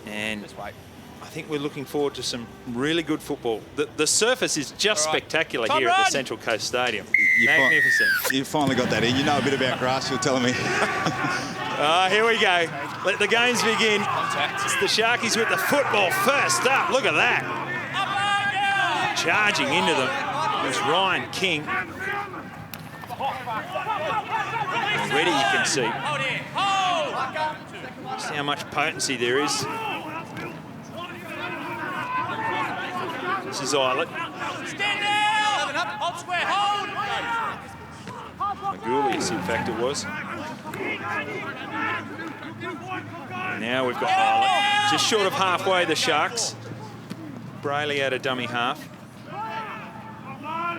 And I think we're looking forward to some really good football. The surface is just spectacular here at the Central Coast Stadium. Magnificent. You finally got that in. You know a bit about grass, you're telling me. Here we go. Let the games begin. It's the Sharkies with the football first up. Look at that. Charging into them was Ryan King. Already you can see just how much potency there is. This is Islet. Magulius, in fact, it was. And now we've got Islet. Just short of halfway, the Sharks. Brayley out a dummy half.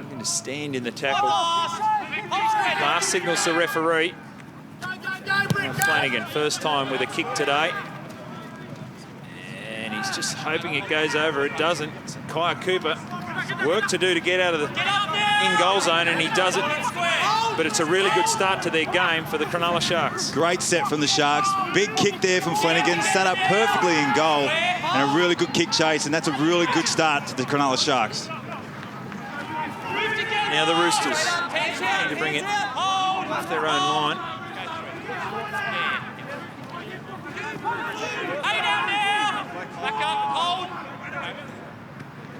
Going to stand in the tackle. Last signals the referee. Flanagan, first time with a kick today. And he's just hoping it goes over. It doesn't. It's Kaya Cooper. Work to do to get out of the in-goal zone, and he does it. But it's a really good start to their game for the Cronulla Sharks. Great set from the Sharks. Big kick there from Flanagan. Sat up perfectly in goal. And a really good kick chase, and that's a really good start to the Cronulla Sharks. Now the Roosters need to bring it off their own line.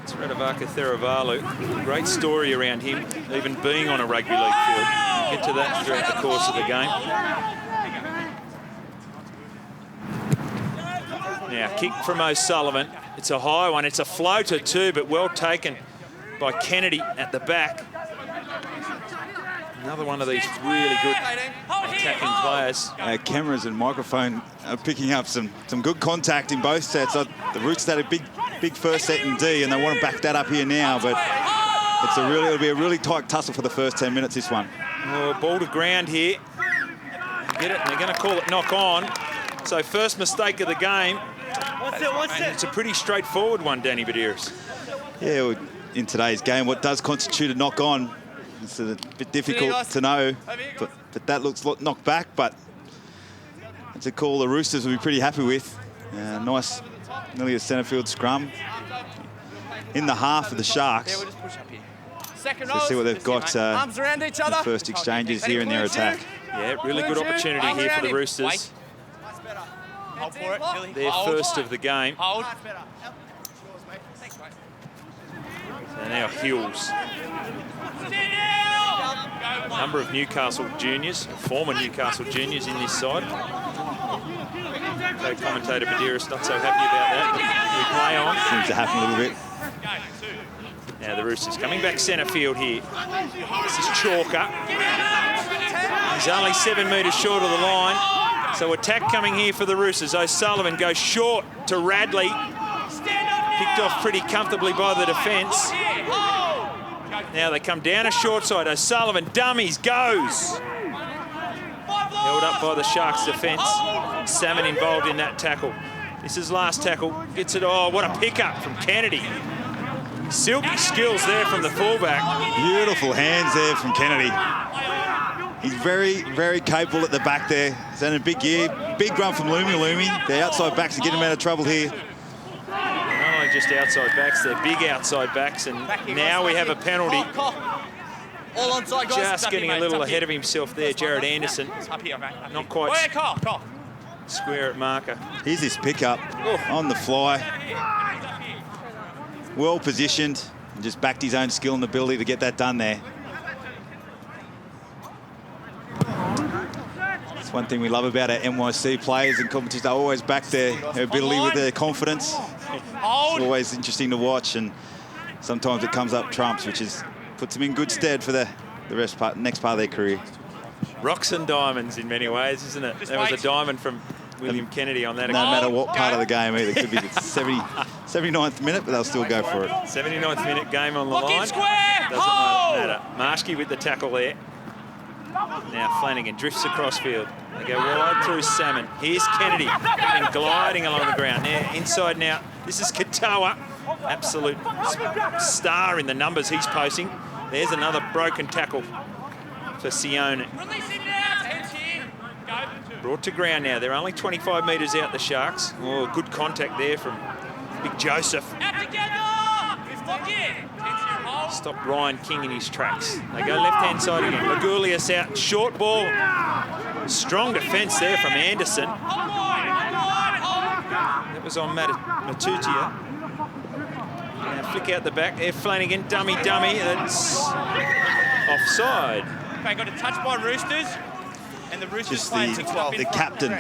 It's Radavaka Theravalu. Great story around him, even being on a rugby league field. We'll get to that throughout the course of the game. Now, kick from O'Sullivan. It's a high one. It's a floater too, but well taken by Kennedy at the back. Another one of these really good attacking players. Cameras and microphone are picking up some good contact in both sets. The Roosters had a big first set in D, and they want to back that up here now, but it'll be a really tight tussle for the first 10 minutes, this one. Well, ball to ground here. Get it, and they're going to call it knock on. So first mistake of the game. And it's a pretty straightforward one, Danny Badiris. Yeah, well, in today's game, what does constitute a knock on? It's a bit difficult to know, but that looks knocked back, but it's a call the Roosters will be pretty happy with. Nice, nearly a centre field scrum in the half of the Sharks. So let's see what they've got in the first exchanges here in their attack. Yeah, really good opportunity here for the Roosters. Their first of the game. And now Hills. A number of Newcastle juniors, former Newcastle juniors in this side. Co-commentator Badiris not so happy about that, but we play on. Seems to happen a little bit. Now the Roosters coming back centre field here. This is Chalker. He's only 7 metres short of the line. So attack coming here for the Roosters. O'Sullivan goes short to Radley. Picked off pretty comfortably by the defence. Now they come down a short side. O'Sullivan dummies, goes. Held up by the Sharks defence. Salmon involved in that tackle. This is last tackle. Gets it. Oh, what a pickup from Kennedy. Silky skills there from the fullback. Beautiful hands there from Kennedy. He's very, very capable at the back there. He's had a big year. Big run from Lumi. The outside backs are getting him out of trouble here. Not only just outside backs, they're big outside backs, and now we have a penalty. All onside, guys. Just getting a little ahead of himself there, Jared Anderson. Not quite square at marker. Here's his pickup on the fly. Well positioned, and just backed his own skill and ability to get that done there. That's one thing we love about our NYC players and competitions. They always back their ability with their confidence. It's always interesting to watch, and sometimes it comes up trumps, which puts them in good stead for the next part of their career. Rocks and diamonds in many ways, isn't it? There was a diamond from William Kennedy on that. No matter what part of the game either. It could be the 79th minute, but they'll still go for it. 79th minute game on the line. Doesn't matter. Marshke with the tackle there. Now Flanagan drifts across field. They go wide through Salmon. Here's Kennedy and gliding along the ground. Now inside now. This is Katoa. Absolute star in the numbers he's posting. There's another broken tackle for Sione. Brought to ground now. They're only 25 metres out, the Sharks. Oh, good contact there from Big Joseph. Out together! Stopped Ryan King in his tracks. They go left-hand side again. Magulius out, short ball. Strong defence there from Anderson. That was on Matutia. Now flick out the back there, Flanagan, dummy. That's offside. Okay, got a touch by Roosters. And the Roosters Just playing 6-12. the captain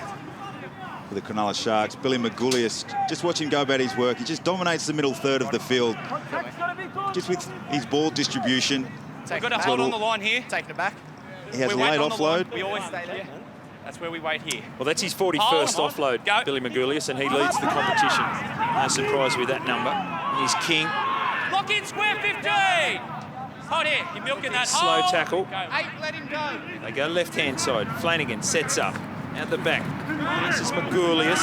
for the Cronulla Sharks, Billy Magulius. Just watch him go about his work. He just dominates the middle third of the field. Just with his ball distribution. We've got to hold on the line here. Taking it back. He has a late offload. We always stay there. That's where we wait here. Well, that's his 41st offload, Billy Magulius, and he leads the competition. No surprise with that number. And he's King. Lock in square 15. Hold here. You're milking that. Slow tackle. Go. 8, let him go. They go left-hand side. Flanagan sets up. Out the back. This is Magulius.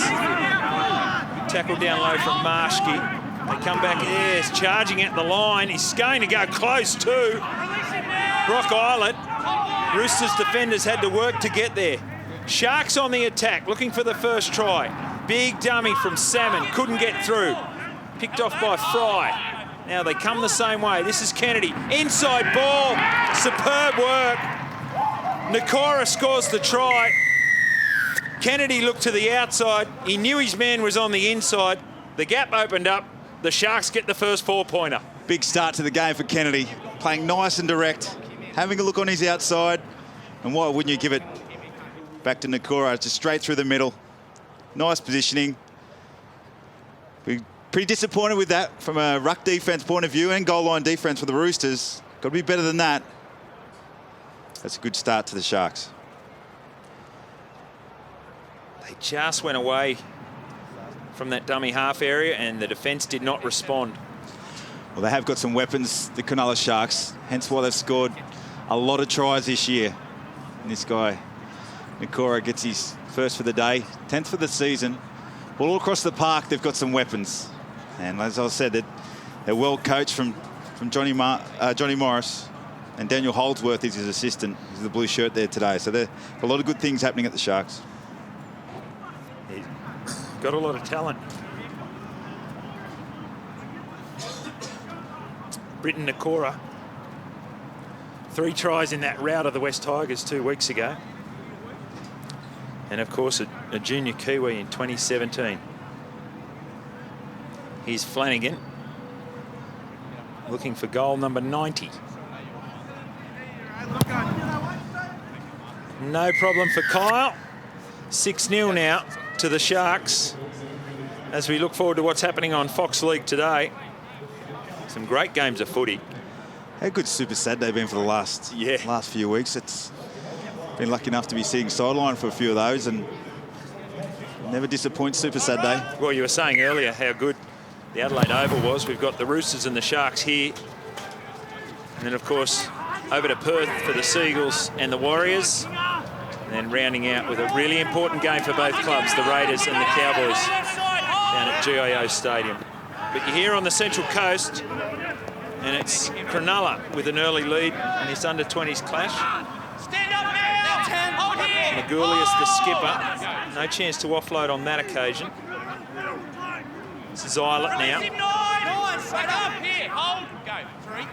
Tackle down low from Marshke. They come back. Yes, charging at the line. He's going to go close too. Brock Islet. Roosters defenders had to work to get there. Sharks on the attack, looking for the first try. Big dummy from Salmon, couldn't get through. Picked off by Fry. Now they come the same way. This is Kennedy. Inside ball. Superb work. Nakora scores the try. Kennedy looked to the outside. He knew his man was on the inside. The gap opened up. The Sharks get the first 4-pointer. Big start to the game for Kennedy. Playing nice and direct. Having a look on his outside. And why wouldn't you give it back to Nakora, just straight through the middle. Nice positioning. We're pretty disappointed with that from a ruck defence point of view and goal line defence for the Roosters. Got to be better than that. That's a good start to the Sharks. They just went away from that dummy half area and the defence did not respond. Well, they have got some weapons, the Cronulla Sharks, hence why they've scored a lot of tries this year. And this guy, Nakora, gets his first for the day, 10th for the season. Well, all across the park, they've got some weapons. And as I said, they're well coached from Johnny Morris, and Daniel Holdsworth is his assistant. He's the blue shirt there today. So there are a lot of good things happening at the Sharks. He's got a lot of talent. Britton Nakora. 3 tries in that rout of the West Tigers 2 weeks ago. And of course, a junior Kiwi in 2017. Here's Flanagan, looking for goal number 90. No problem for Kyle. 6-0 now to the Sharks as we look forward to what's happening on Fox League today. Some great games of footy. How good Super Saturday been for the last few weeks. It's been lucky enough to be sitting sideline for a few of those, and never disappoints Super Saturday. Well, you were saying earlier how good the Adelaide Oval was. We've got the Roosters and the Sharks here. And then, of course, over to Perth for the Seagulls and the Warriors. And then rounding out with a really important game for both clubs, the Raiders and the Cowboys down at GIO Stadium. But you're here on the Central Coast, and it's Cronulla with an early lead in this under-20s clash. Stand up now! 10, hold here! Magulius, the skipper. No chance to offload on that occasion. This is Islet now. Nice! Back up here! Hold! Go. 3.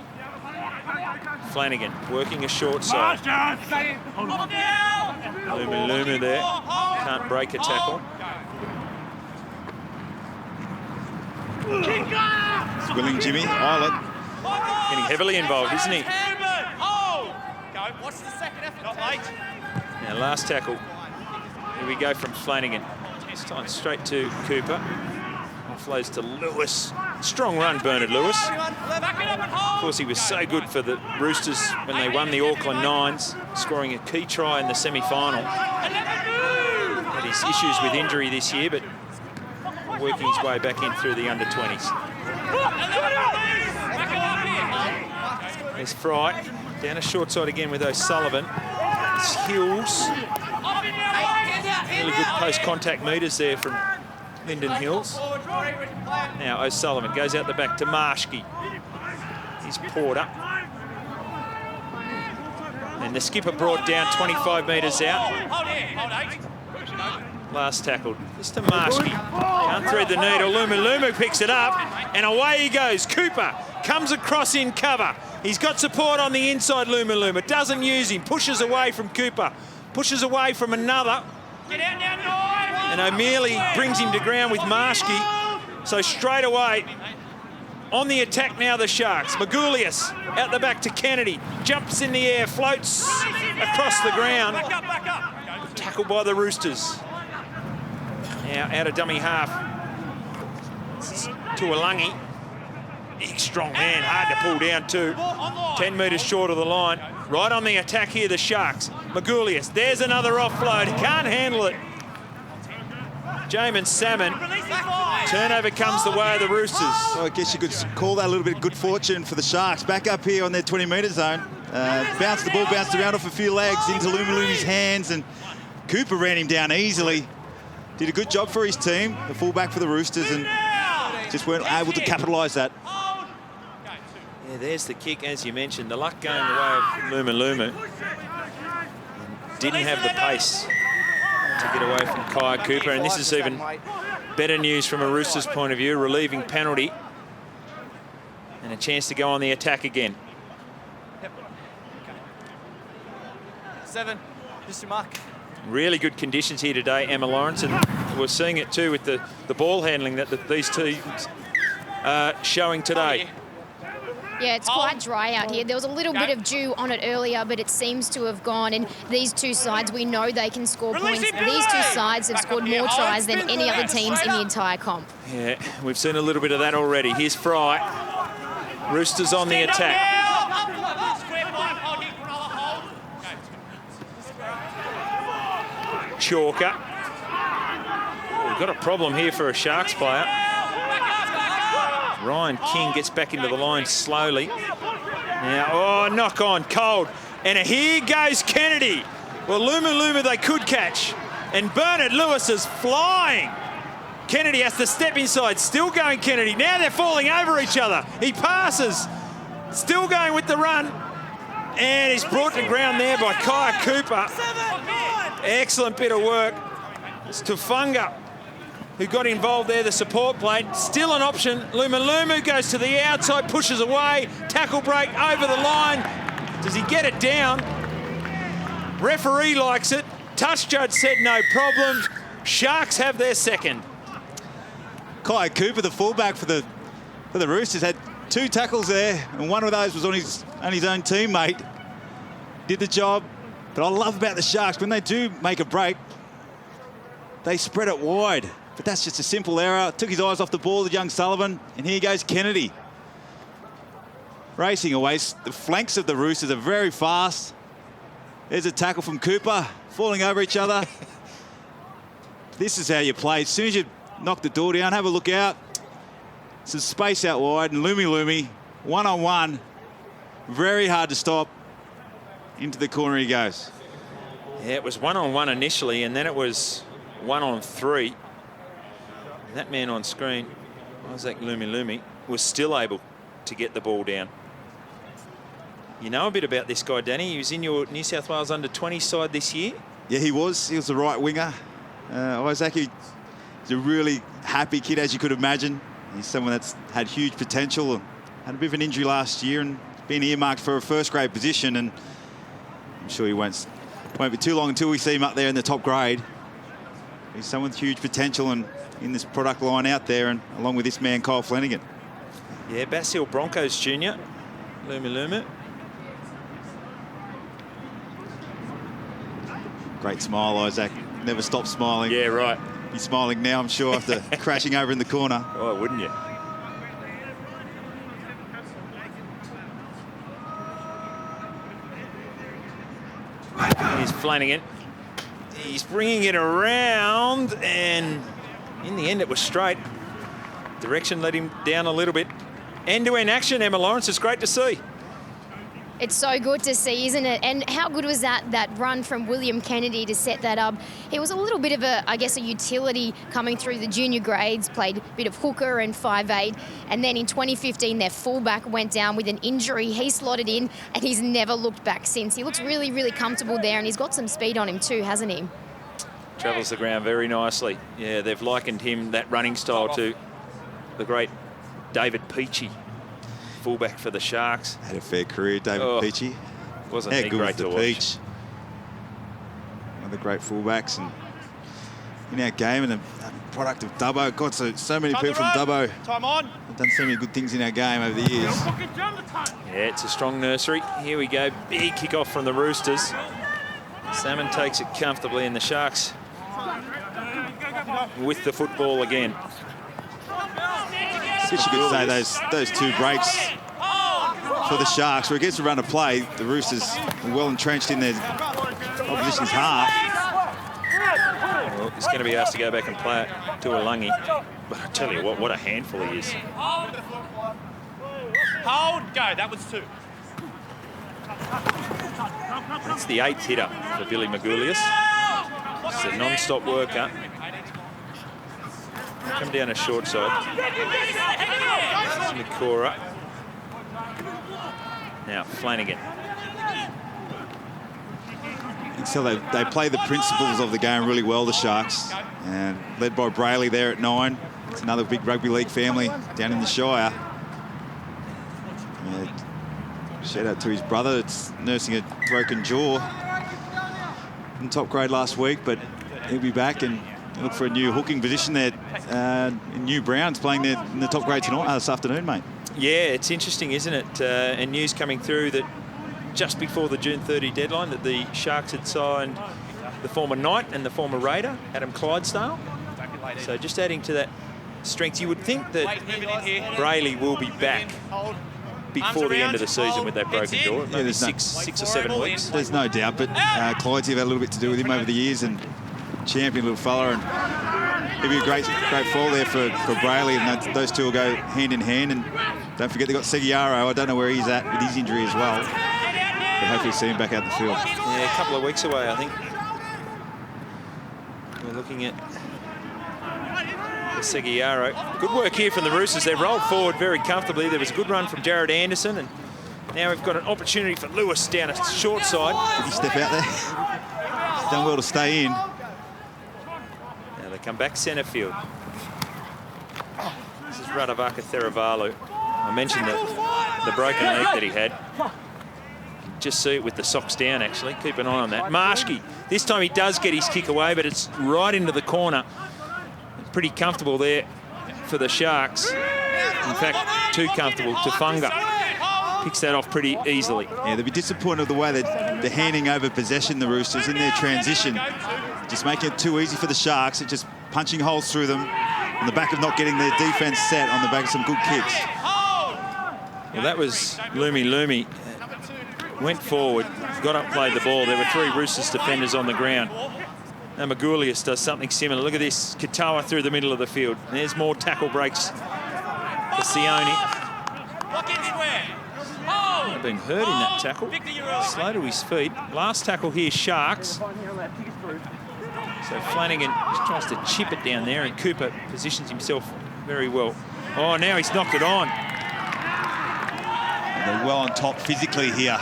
Flanagan working a short side. Luma there. Can't break a tackle. Willing Jimmy, Islet. Getting heavily involved, isn't he? Go. Watch the second effort. Not late. Now, last tackle. Here we go from Flanagan. This time straight to Cooper. Offloads to Lewis. Strong run, Bernard Lewis. Of course, he was so good for the Roosters when they won the Auckland Nines, scoring a key try in the semi-final. Had his issues with injury this year, but working his way back in through the under-20s. There's Fry. Down a short side again with O'Sullivan. It's Hills. Really good post-contact metres there from Lyndon Hills. Now O'Sullivan goes out the back to Marshke. He's Porter. And the skipper brought down 25 metres out. last tackle. Mr. Marshke can't thread the needle. Lumu picks it up, and away he goes. Cooper comes across in cover. He's got support on the inside, Lumu. Doesn't use him. Pushes away from Cooper. Pushes away from another. And O'Mealy brings him to ground with Marshke. So straight away, on the attack now, the Sharks. Magulius out the back to Kennedy. Jumps in the air, floats across the ground. Tackled by the Roosters. Now out of dummy half. Tuolangi. Big, strong man, hard to pull down too. 10 metres short of the line. Right on the attack here, the Sharks. Magulius, there's another offload. He can't handle it. Jamin Salmon. Turnover comes the way of the Roosters. Well, I guess you could call that a little bit of good fortune for the Sharks. Back up here on their 20-metre zone. Bounced the ball, bounced around off a few legs into Lumu's hands, and Cooper ran him down easily. Did a good job for his team, the fullback for the Roosters, and just weren't able to capitalise that. Yeah, there's the kick, as you mentioned. The luck going the way of Lumu. Didn't have the pace to get away from Kai Cooper, and this is even better news from a Roosters point of view. Relieving penalty and a chance to go on the attack again. 7, just your mark. Really good conditions here today, Emma Lawrence, and we're seeing it too with the ball handling that these teams are showing today. Yeah, it's quite dry out here. There was a little bit of dew on it earlier, but it seems to have gone. And these two sides, we know they can score points. These two sides have scored more tries than any other teams in the entire comp. Yeah, we've seen a little bit of that already. Here's Fry. Roosters on the attack. Chalker. We've got a problem here for a Sharks player. Ryan King gets back into the line slowly. Now, oh, knock on, cold. And here goes Kennedy. Well, Lumu they could catch. And Bernard Lewis is flying. Kennedy has to step inside. Still going Kennedy. Now they're falling over each other. He passes. Still going with the run. And he's brought to ground there by Kai Cooper. Excellent bit of work. It's Tufunga who got involved there, the support plate. Still an option. Lumu goes to the outside, pushes away. Tackle break over the line. Does he get it down? Referee likes it. Touch judge said no problem. Sharks have their second. Kai Cooper, the fullback for the Roosters, had 2 tackles there, and one of those was on his own teammate. Did the job. But I love about the Sharks, when they do make a break, they spread it wide. But that's just a simple error. Took his eyes off the ball, the young Sullivan. And here goes Kennedy. Racing away. The flanks of the Roosters are very fast. There's a tackle from Cooper, falling over each other. This is how you play. As soon as you knock the door down, have a look out. Some space out wide, and Lumi, one-on-one. Very hard to stop. Into the corner he goes. Yeah, it was one-on-one initially, and then it was 1-on-3. That man on screen, Isaac Lumi, was still able to get the ball down. You know a bit about this guy, Danny. He was in your New South Wales under-20 side this year. Yeah, he was. He was the right winger. Isaac, he's a really happy kid, as you could imagine. He's someone that's had huge potential. Had a bit of an injury last year and been earmarked for a first-grade position, and I'm sure he won't be too long until we see him up there in the top grade. He's someone with huge potential and in this product line out there, and along with this man, Kyle Flanagan. Yeah, Bass Hill Broncos Jr. Lumu. Great smile, Isaac. Never stops smiling. Yeah, right. He's smiling now, I'm sure, after crashing over in the corner. Oh, wouldn't you? Here's Flanagan. He's bringing it around, and in the end it was straight. Direction let him down a little bit. End-to-end action, Emma Lawrence. It's great to see. It's so good to see, isn't it? And how good was that run from William Kennedy to set that up? He was a little bit of a utility coming through the junior grades, played a bit of hooker and 5'8", and then in 2015 their fullback went down with an injury. He slotted in and he's never looked back since. He looks really, really comfortable there, and he's got some speed on him too, hasn't he? Travels the ground very nicely. Yeah, they've likened him, that running style, to the great David Peachey, fullback for the Sharks. Had a fair career, David Peachey. Wasn't he great to watch? Peach. One of the great fullbacks and in our game, and a product of Dubbo. God, so many people from Dubbo Time on. have done so many good things in our game over the years. Yeah, it's a strong nursery. Here we go. Big kick-off from the Roosters. Salmon takes it comfortably, and the Sharks with the football again. I guess you could say those 2 breaks for the Sharks, where it gets to run a play, the Roosters are well entrenched in their opposition's half. Well, he's going to be asked to go back and play it to Alungi. But I tell you what a handful he is. Hold, go. That was 2. That's the 8th hitter for Billy Magoulias. It's a non-stop worker. Come down a short side. Nikora. Now Flanagan. So they play the principles of the game really well, the Sharks, and led by Brayley there at 9. It's another big rugby league family down in the Shire. Shout out to his brother. It's nursing a broken jaw in top grade last week, but he'll be back and look for a new hooking position there. New Brown's playing there in the top grade tonight, this afternoon, mate. Yeah, it's interesting, isn't it? And news coming through that just before the June 30 deadline that the Sharks had signed the former Knight and the former Raider, Adam Clydesdale. So just adding to that strength, you would think that Brayley will be back before the end of the season with that broken jaw. Maybe six or 7 weeks. There's no doubt, but Clydesdale had a little bit to do with him over the years, and champion little fella, and he'll be a great fall there for Brayley, and those 2 will go hand in hand. And don't forget they've got Seguiaro. I don't know where he's at with his injury as well, but hopefully see him back out the field. Yeah, a couple of weeks away, I think. We're looking at Seguiaro. Good work here from the Roosters. They've rolled forward very comfortably. There was a good run from Jared Anderson, and now we've got an opportunity for Lewis down a short side. Did he step out there? He's done well to stay in. Now they come back centre field. This is Radavaka Theravalu. I mentioned the broken leg that he had. Just see it with the socks down, actually. Keep an eye on that. Marshke, this time he does get his kick away, but it's right into the corner. Pretty comfortable there for the Sharks. In fact, too comfortable. Tufunga picks that off pretty easily. Yeah, they'll be disappointed with the way they're handing over possession, the Roosters, in their transition. Just making it too easy for the Sharks. It's just punching holes through them on the back of not getting their defence set on the back of some good kicks. Well, that was Lumi. Went forward, got up, played the ball. There were 3 Roosters defenders on the ground. Now Magoulias does something similar. Look at this, Katoa through the middle of the field. There's more tackle breaks for Sione. I've been hurt in that tackle. Slow to his feet. Last tackle here, Sharks. So Flanagan tries to chip it down there, and Cooper positions himself very well. Oh, now he's knocked it on. And they're well on top physically here,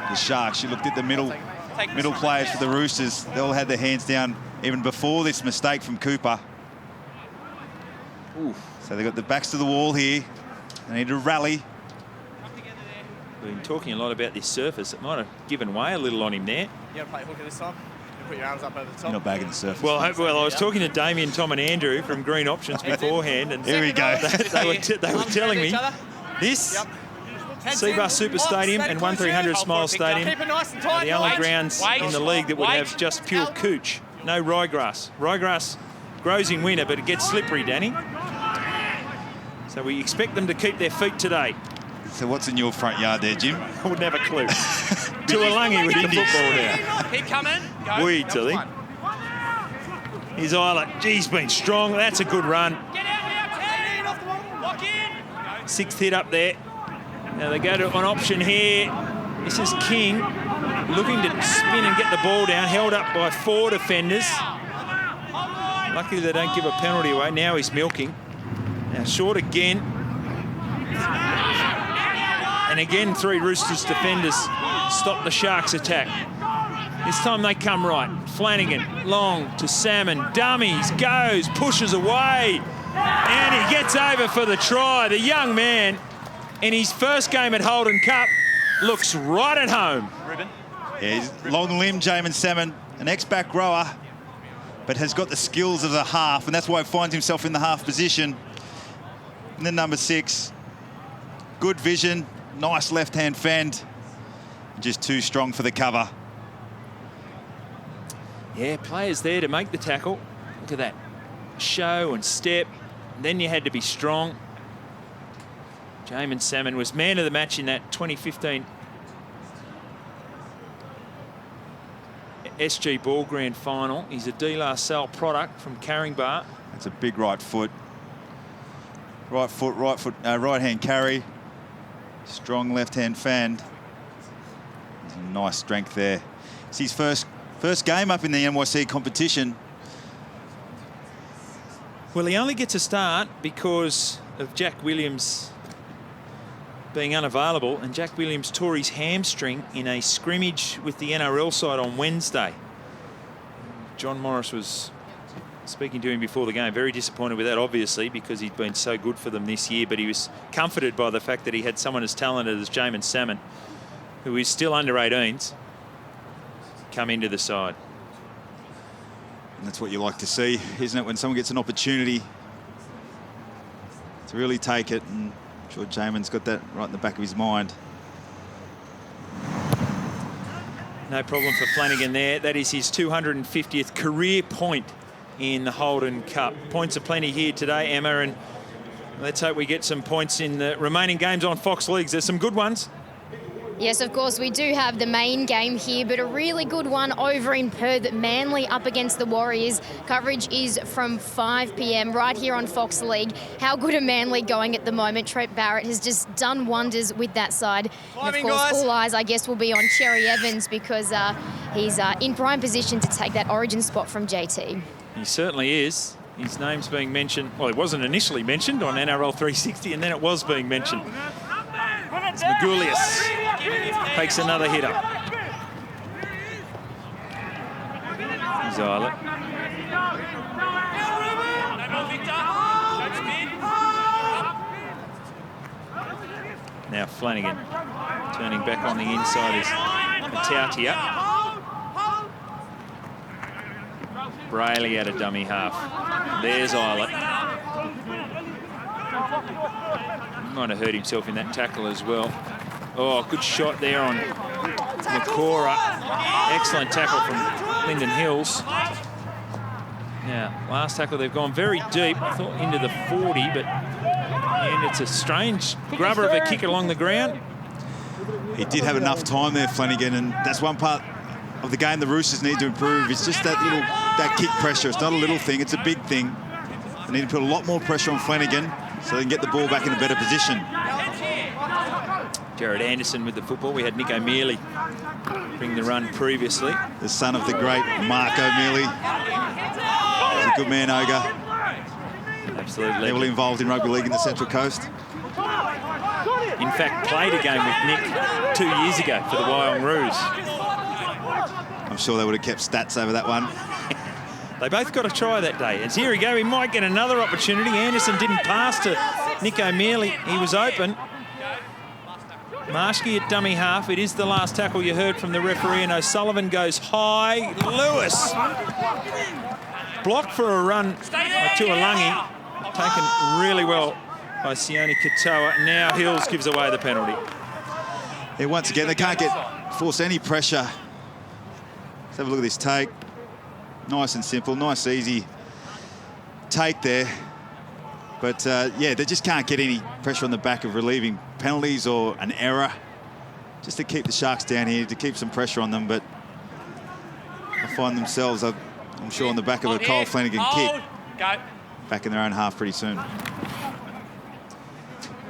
the Sharks. You looked at the middle players for the Roosters. They all had their hands down even before this mistake from Cooper. Ooh. So they've got the backs to the wall here. They need to rally. We've been talking a lot about this surface. It might have given way a little on him there. You got to play hooker this time? You put your arms up over the top. You're not bagging the surface. Well, I was talking to Damien, Tom and Andrew from Green Options beforehand, and here we go. they were telling me this Seabus Super Stadium and 1300 Smile Stadium are the only grounds in the league that would have just pure cooch, no ryegrass. Ryegrass grows in winter, but it gets slippery, Danny. So we expect them to keep their feet today. So what's in your front yard there, Jim? I wouldn't have a clue. Tuolangi with the football now. Keep coming. Go. Weeds, I think. Here's Isla. He's been strong. That's a good run. Get out. Lock in. 6th hit up there. Now they go to an option here. This is King looking to spin and get the ball down. Held up by 4 defenders. Luckily they don't give a penalty away. Now he's milking. Now short again. And again 3 Roosters defenders stop the Sharks attack. This time they come right. Flanagan, long to Salmon, dummies, goes, pushes away, and he gets over for the try. The young man, in his first game at Holden Cup, looks right at home. Yeah, he's long limb, Jamin Salmon, an ex-back rower, but has got the skills of a half, and that's why he finds himself in the half position. And then number 6, good vision, nice left-hand fend, just too strong for the cover. Yeah, players there to make the tackle. Look at that show and step. And then you had to be strong. Jamin Salmon was man of the match in that 2015 SG Ball Grand Final. He's a De La Salle product from Caringbah. That's a big right foot. Right hand carry. Strong left-hand fend. Nice strength there. It's his first game up in the NYC competition. Well, he only gets a start because of Jack Williams being unavailable, and Jack Williams tore his hamstring in a scrimmage with the NRL side on Wednesday. John Morris was speaking to him before the game, very disappointed with that, obviously, because he'd been so good for them this year, but he was comforted by the fact that he had someone as talented as Jamin Salmon, who is still under 18s, come into the side. And that's what you like to see, isn't it, when someone gets an opportunity to really take it. And I'm sure Jamin's got that right in the back of his mind. No problem for Flanagan there. That is his 250th career point in the Holden Cup. Points are plenty here today, Emma, and let's hope we get some points in the remaining games on Fox Leagues. There's some good ones. Yes, of course, we do have the main game here, but a really good one over in Perth. Manly up against the Warriors. Coverage is from 5 p.m. right here on Fox League. How good are Manly going at the moment? Trent Barrett has just done wonders with that side. And of course, all eyes, I guess, will be on Cherry Evans because he's in prime position to take that origin spot from JT. He certainly is. His name's being mentioned. Well, it wasn't initially mentioned on NRL 360, and then it was being mentioned. It's Magoulias takes another hitter. He's Eilert. Now Flanagan turning back on the inside is Matautia. Brayley at a dummy half. There's Eilert. Might have hurt himself in that tackle as well. Oh, good shot there on Nakora. Excellent tackle from Lyndon Hills. Now, last tackle, they've gone very deep. I thought into the 40, but and it's a strange grubber of a kick along the ground. He did have enough time there, Flanagan, and that's one part of the game the Roosters need to improve. It's just that kick pressure. It's not a little thing, it's a big thing. They need to put a lot more pressure on Flanagan so they can get the ball back in a better position. Jared Anderson with the football. We had Nick O'Mealy bring the run previously. The son of the great Mark O'Mealy. He's a good man, Oga. Absolutely. Heavily involved in rugby league in the Central Coast. In fact, played a game with Nick 2 years ago for the Wyong Roos. I'm sure they would have kept stats over that one. They both got a try that day. And here we go. He might get another opportunity. Anderson didn't pass to Nick O'Mealy. He was open. Marshke at dummy half. It is the last tackle you heard from the referee, and O'Sullivan goes high. Lewis blocked for a run by Tuolangi. Taken really well by Sione Katoa. Now Hills gives away the penalty. Yeah, once again, they can't force any pressure. Let's have a look at this take. Nice and simple, nice, easy take there. But, yeah, they just can't get any pressure on the back of relieving penalties or an error. Just to keep the Sharks down here, to keep some pressure on them. But they'll find themselves, I'm sure, on the back of a Kyle Flanagan kick. Back in their own half pretty soon.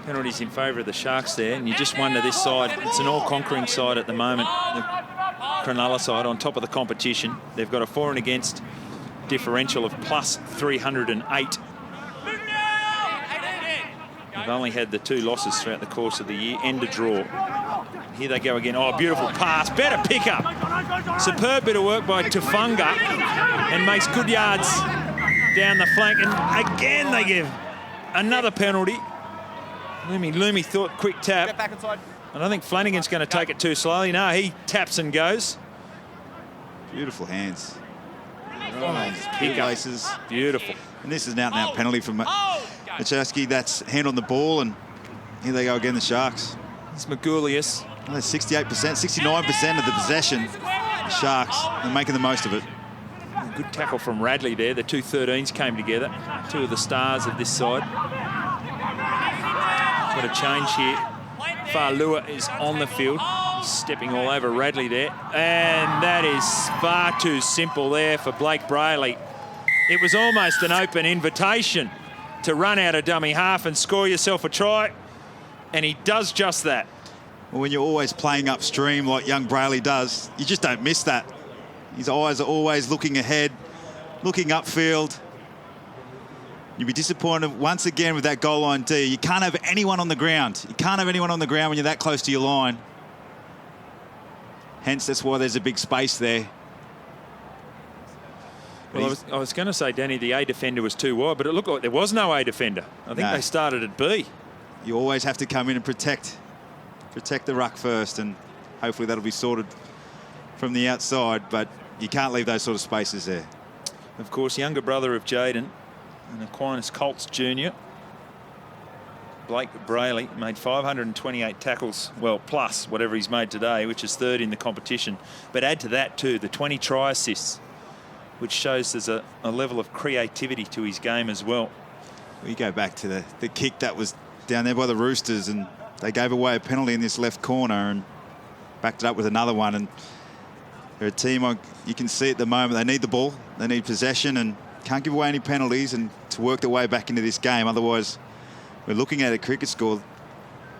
Penalties in favour of the Sharks there, and you just wonder this side, it's an all-conquering side at the moment. The Cronulla side on top of the competition. They've got a for and against differential of plus 308. They've only had the 2 losses throughout the course of the year. End of draw. Here they go again. Oh, beautiful pass. Better pick up Superb bit of work by Tufunga and makes good yards down the flank. And again, they give another penalty. Loomy thought quick tap. Get back inside. I don't think Flanagan's going to take it too slowly. No, he taps and goes. Beautiful hands. Pick up. Places. Beautiful. And this is an out-and-out penalty from Machowski. That's hand on the ball, and here they go again, the Sharks. It's Magoulias. Well, 68%, 69% of the possession. The Sharks are making the most of it. Good tackle from Radley there. The two 13s came together. Two of the stars of this side. Got a change here. Farlua is on the field, stepping all over Radley there. And that is far too simple there for Blake Brayley. It was almost an open invitation to run out of dummy half and score yourself a try. And he does just that. Well, when you're always playing upstream like young Brayley does, you just don't miss that. His eyes are always looking ahead, looking upfield. You'll be disappointed once again with that goal line D. You can't have anyone on the ground. You can't have anyone on the ground when you're that close to your line. Hence, that's why there's a big space there. Well, I was going to say, Danny, the A defender was too wide, but it looked like there was no A defender. I think they started at B. You always have to come in and protect the ruck first, and hopefully that'll be sorted from the outside, but you can't leave those sort of spaces there. Of course, younger brother of Jaden, and Aquinas Colts Jr., Blake Brayley, made 528 tackles, well, plus whatever he's made today, which is third in the competition. But add to that, too, the 20 try assists, which shows there's a level of creativity to his game as well. We go back to the kick that was down there by the Roosters, and they gave away a penalty in this left corner and backed it up with another one. And they're a team, you can see at the moment, they need the ball, they need possession, and can't give away any penalties and to work their way back into this game. Otherwise, we're looking at a cricket score.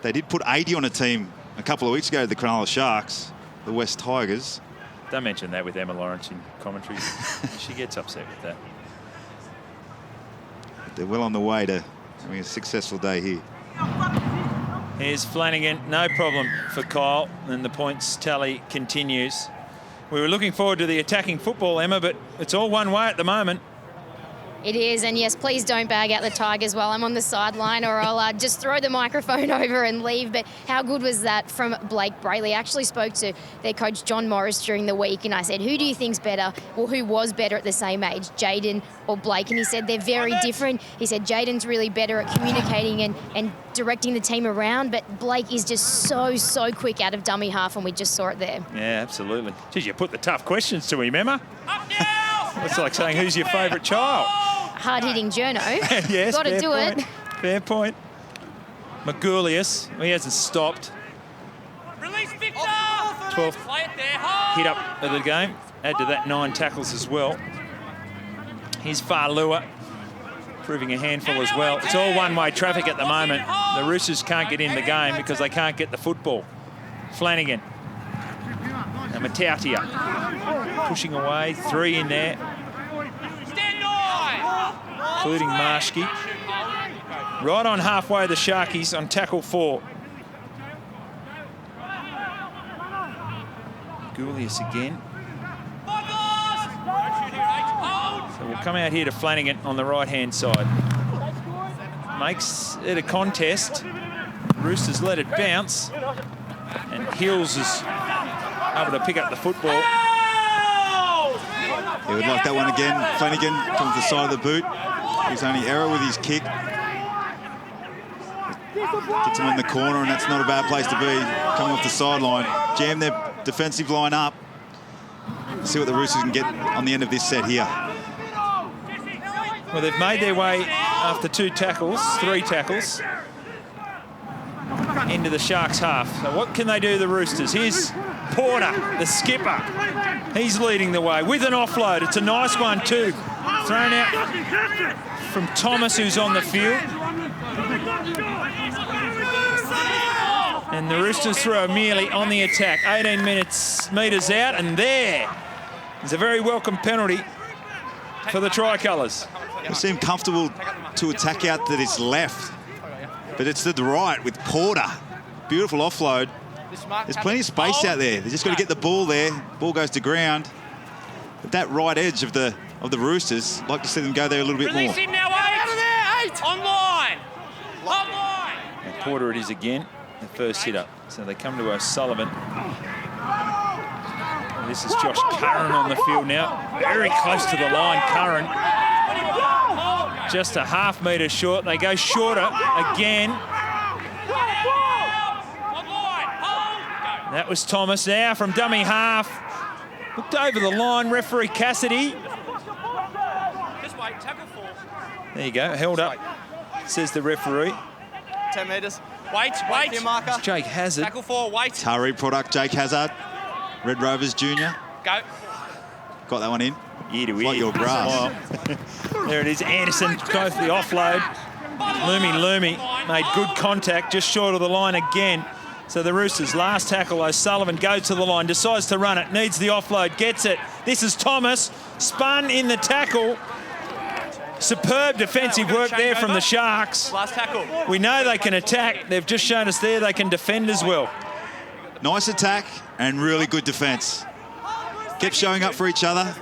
They did put 80 on a team a couple of weeks ago, the Cronulla Sharks, the West Tigers. Don't mention that with Emma Lawrence in commentary. She gets upset with that. But they're well on the way to having a successful day here. Here's Flanagan, no problem for Kyle, and the points tally continues. We were looking forward to the attacking football, Emma, but it's all one way at the moment. It is, and yes, please don't bag out the Tigers while I'm on the sideline, or I'll just throw the microphone over and leave. But how good was that from Blake Brayley? I actually spoke to their coach, John Morris, during the week, and I said, who do you think's better, or who was better at the same age, Jaden or Blake? And he said they're very different. He said Jaden's really better at communicating and directing the team around, but Blake is just so quick out of dummy half, and we just saw it there. Yeah, absolutely. Geez, you put the tough questions to him, Emma. It's like saying, who's your favourite child? Hard-hitting journo. Yes, got to do point. it. Fair point. Magoulias, he hasn't stopped. Release Victor! 12th hit up of the game. Add to that 9 tackles as well. Here's Farlua, proving a handful as well. It's all one-way traffic at the moment. The Roosters can't get in the game because they can't get the football. Flanagan. And Matautia pushing away. 3 in there, including Marshke. Right on halfway, the Sharkies on tackle 4. Goulias again. So we'll come out here to Flanagan on the right-hand side. Makes it a contest. Roosters let it bounce. And Hills is able to pick up the football. He would like that one again. Flanagan comes to the side of the boot. His only error with his kick. Gets him in the corner, and that's not a bad place to be. Coming off the sideline. Jam their defensive line up. See what the Roosters can get on the end of this set here. Well, they've made their way after 3 tackles, into the Sharks' half. So what can they do, the Roosters? Here's Porter, the skipper. He's leading the way with an offload. It's a nice one too. Thrown out from Thomas, who's on the field. And the Roosters throw merely on the attack. 18 metres out, and there's a very welcome penalty for the Tricolours. They seem comfortable to attack out to this left, but it's to the right with Porter. Beautiful offload. There's plenty of space out there. They just got to get the ball there. Ball goes to ground. But that right edge of the Roosters, I'd like to see them go there a little bit more. Release him now, 8. Out of there, 8. Online. Online. And Porter it is again, the first hit up. So they come to O'Sullivan. And this is Josh Curran on the field now. Very close to the line, Curran. Just a half metre short. They go shorter again. That was Thomas now from dummy half. Looked over the line, referee Cassidy. Just wait, tackle 4. There you go, held up, says the referee. 10 metres. Wait. Your marker. It's Jake Hazard. Tackle 4, wait. Taree product, Jake Hazard. Red Rovers Junior. Go. Got that one in. Ear to It's like ear. your grass. There it is, Anderson goes for the offload. Loomy made good contact, just short of the line again. So the Roosters, last tackle, O'Sullivan goes to the line, decides to run it, needs the offload, gets it. This is Thomas, spun in the tackle. Superb defensive work there from the Sharks. Last tackle. We know they can attack. They've just shown us there they can defend as well. Nice attack and really good defence. Kept showing up for each other.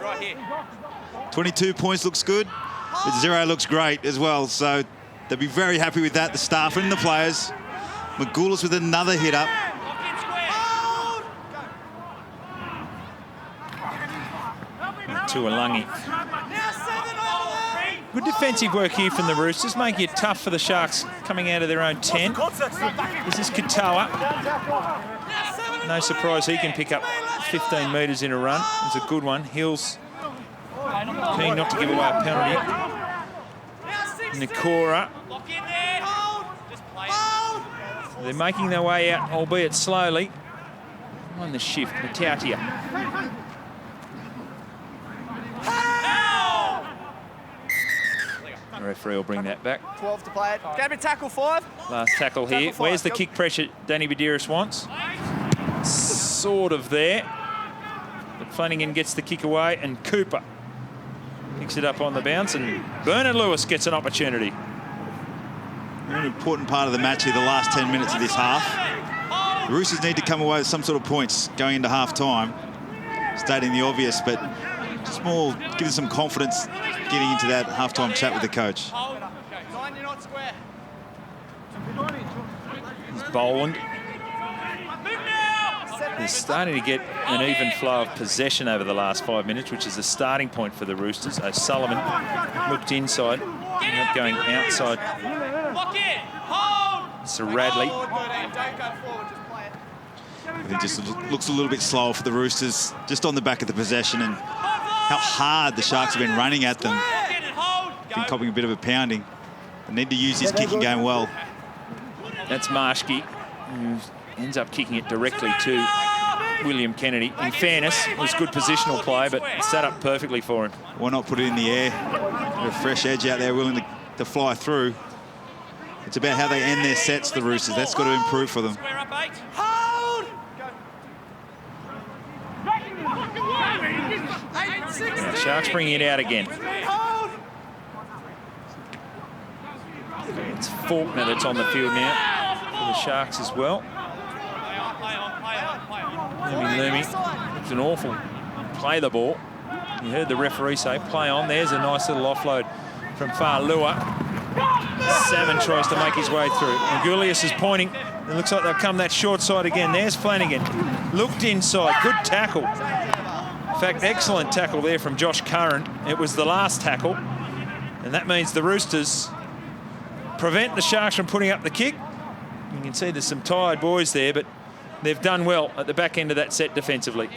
22 points looks good, but 0 looks great as well. So they'll be very happy with that, the staff and the players. Magoulas with another hit up. Tuolangi. Good defensive work here from the Roosters, making it tough for the Sharks coming out of their own 10. This is Katoa. No surprise he can pick up 15 metres in a run. It's a good one. Hills keen not to give away a penalty. Nikora. They're making their way out, albeit slowly. On the shift, Matautia. The referee will bring that back. 12 to play it. Get me tackle 5. Last tackle here. Tackle 5. Where's the kick pressure Danny Badiris wants? Sort of there. But Flanagan gets the kick away and Cooper picks it up on the bounce and Bernard Lewis gets an opportunity. An important part of the match here, the last 10 minutes of this half. The Roosters need to come away with some sort of points going into half-time. Stating the obvious, but just more giving some confidence getting into that half-time chat with the coach. He's Boland. They're starting to get an even flow of possession over the last 5 minutes, which is a starting point for the Roosters. O'Sullivan looked inside, ended up going outside. So Radley. It just looks a little bit slower for the Roosters, just on the back of the possession and how hard the Sharks have been running at them. Been copping a bit of a pounding. They need to use his kicking game well. That's Marshke, who ends up kicking it directly to William Kennedy. In fairness, it was good positional play, but set up perfectly for him. Why not put it in the air? Got a fresh edge out there willing to fly through. It's about how they end their sets, the Roosters. That's got to improve for them. Yeah, Sharks bringing it out again. It's Faulkner that's on the field now for the Sharks as well. Lumi. It's an awful play the ball. You heard the referee say, play on. There's a nice little offload from Fa'alua. Salmon tries to make his way through. And Gulius is pointing. It looks like they'll come that short side again. There's Flanagan. Looked inside. Good tackle. In fact, excellent tackle there from Josh Curran. It was the last tackle. And that means the Roosters prevent the Sharks from putting up the kick. You can see there's some tired boys there, but they've done well at the back end of that set defensively.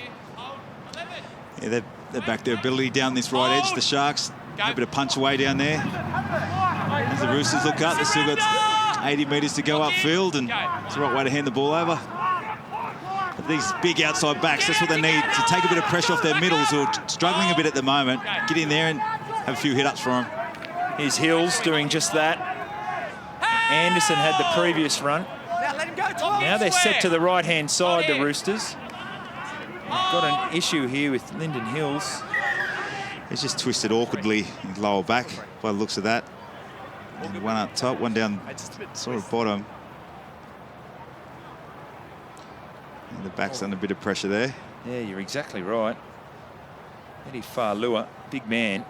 Yeah, they've backed their ability down this right edge, the Sharks. A bit of punch away down there. As the Roosters look up, they've still got 80 metres to go upfield, and it's the right way to hand the ball over. But these big outside backs, that's what they need to take a bit of pressure off their middles, who are struggling a bit at the moment. Get in there and have a few hit-ups for them. Here's Hills doing just that. Anderson had the previous run. Now they're set to the right-hand side, the Roosters. They've got an issue here with Lyndon Hills. He's just twisted awkwardly in his lower back by the looks of that. And one up top, one down sort of bottom. And the back's under a bit of pressure there. Yeah, you're exactly right. Eddie Farlua, big man.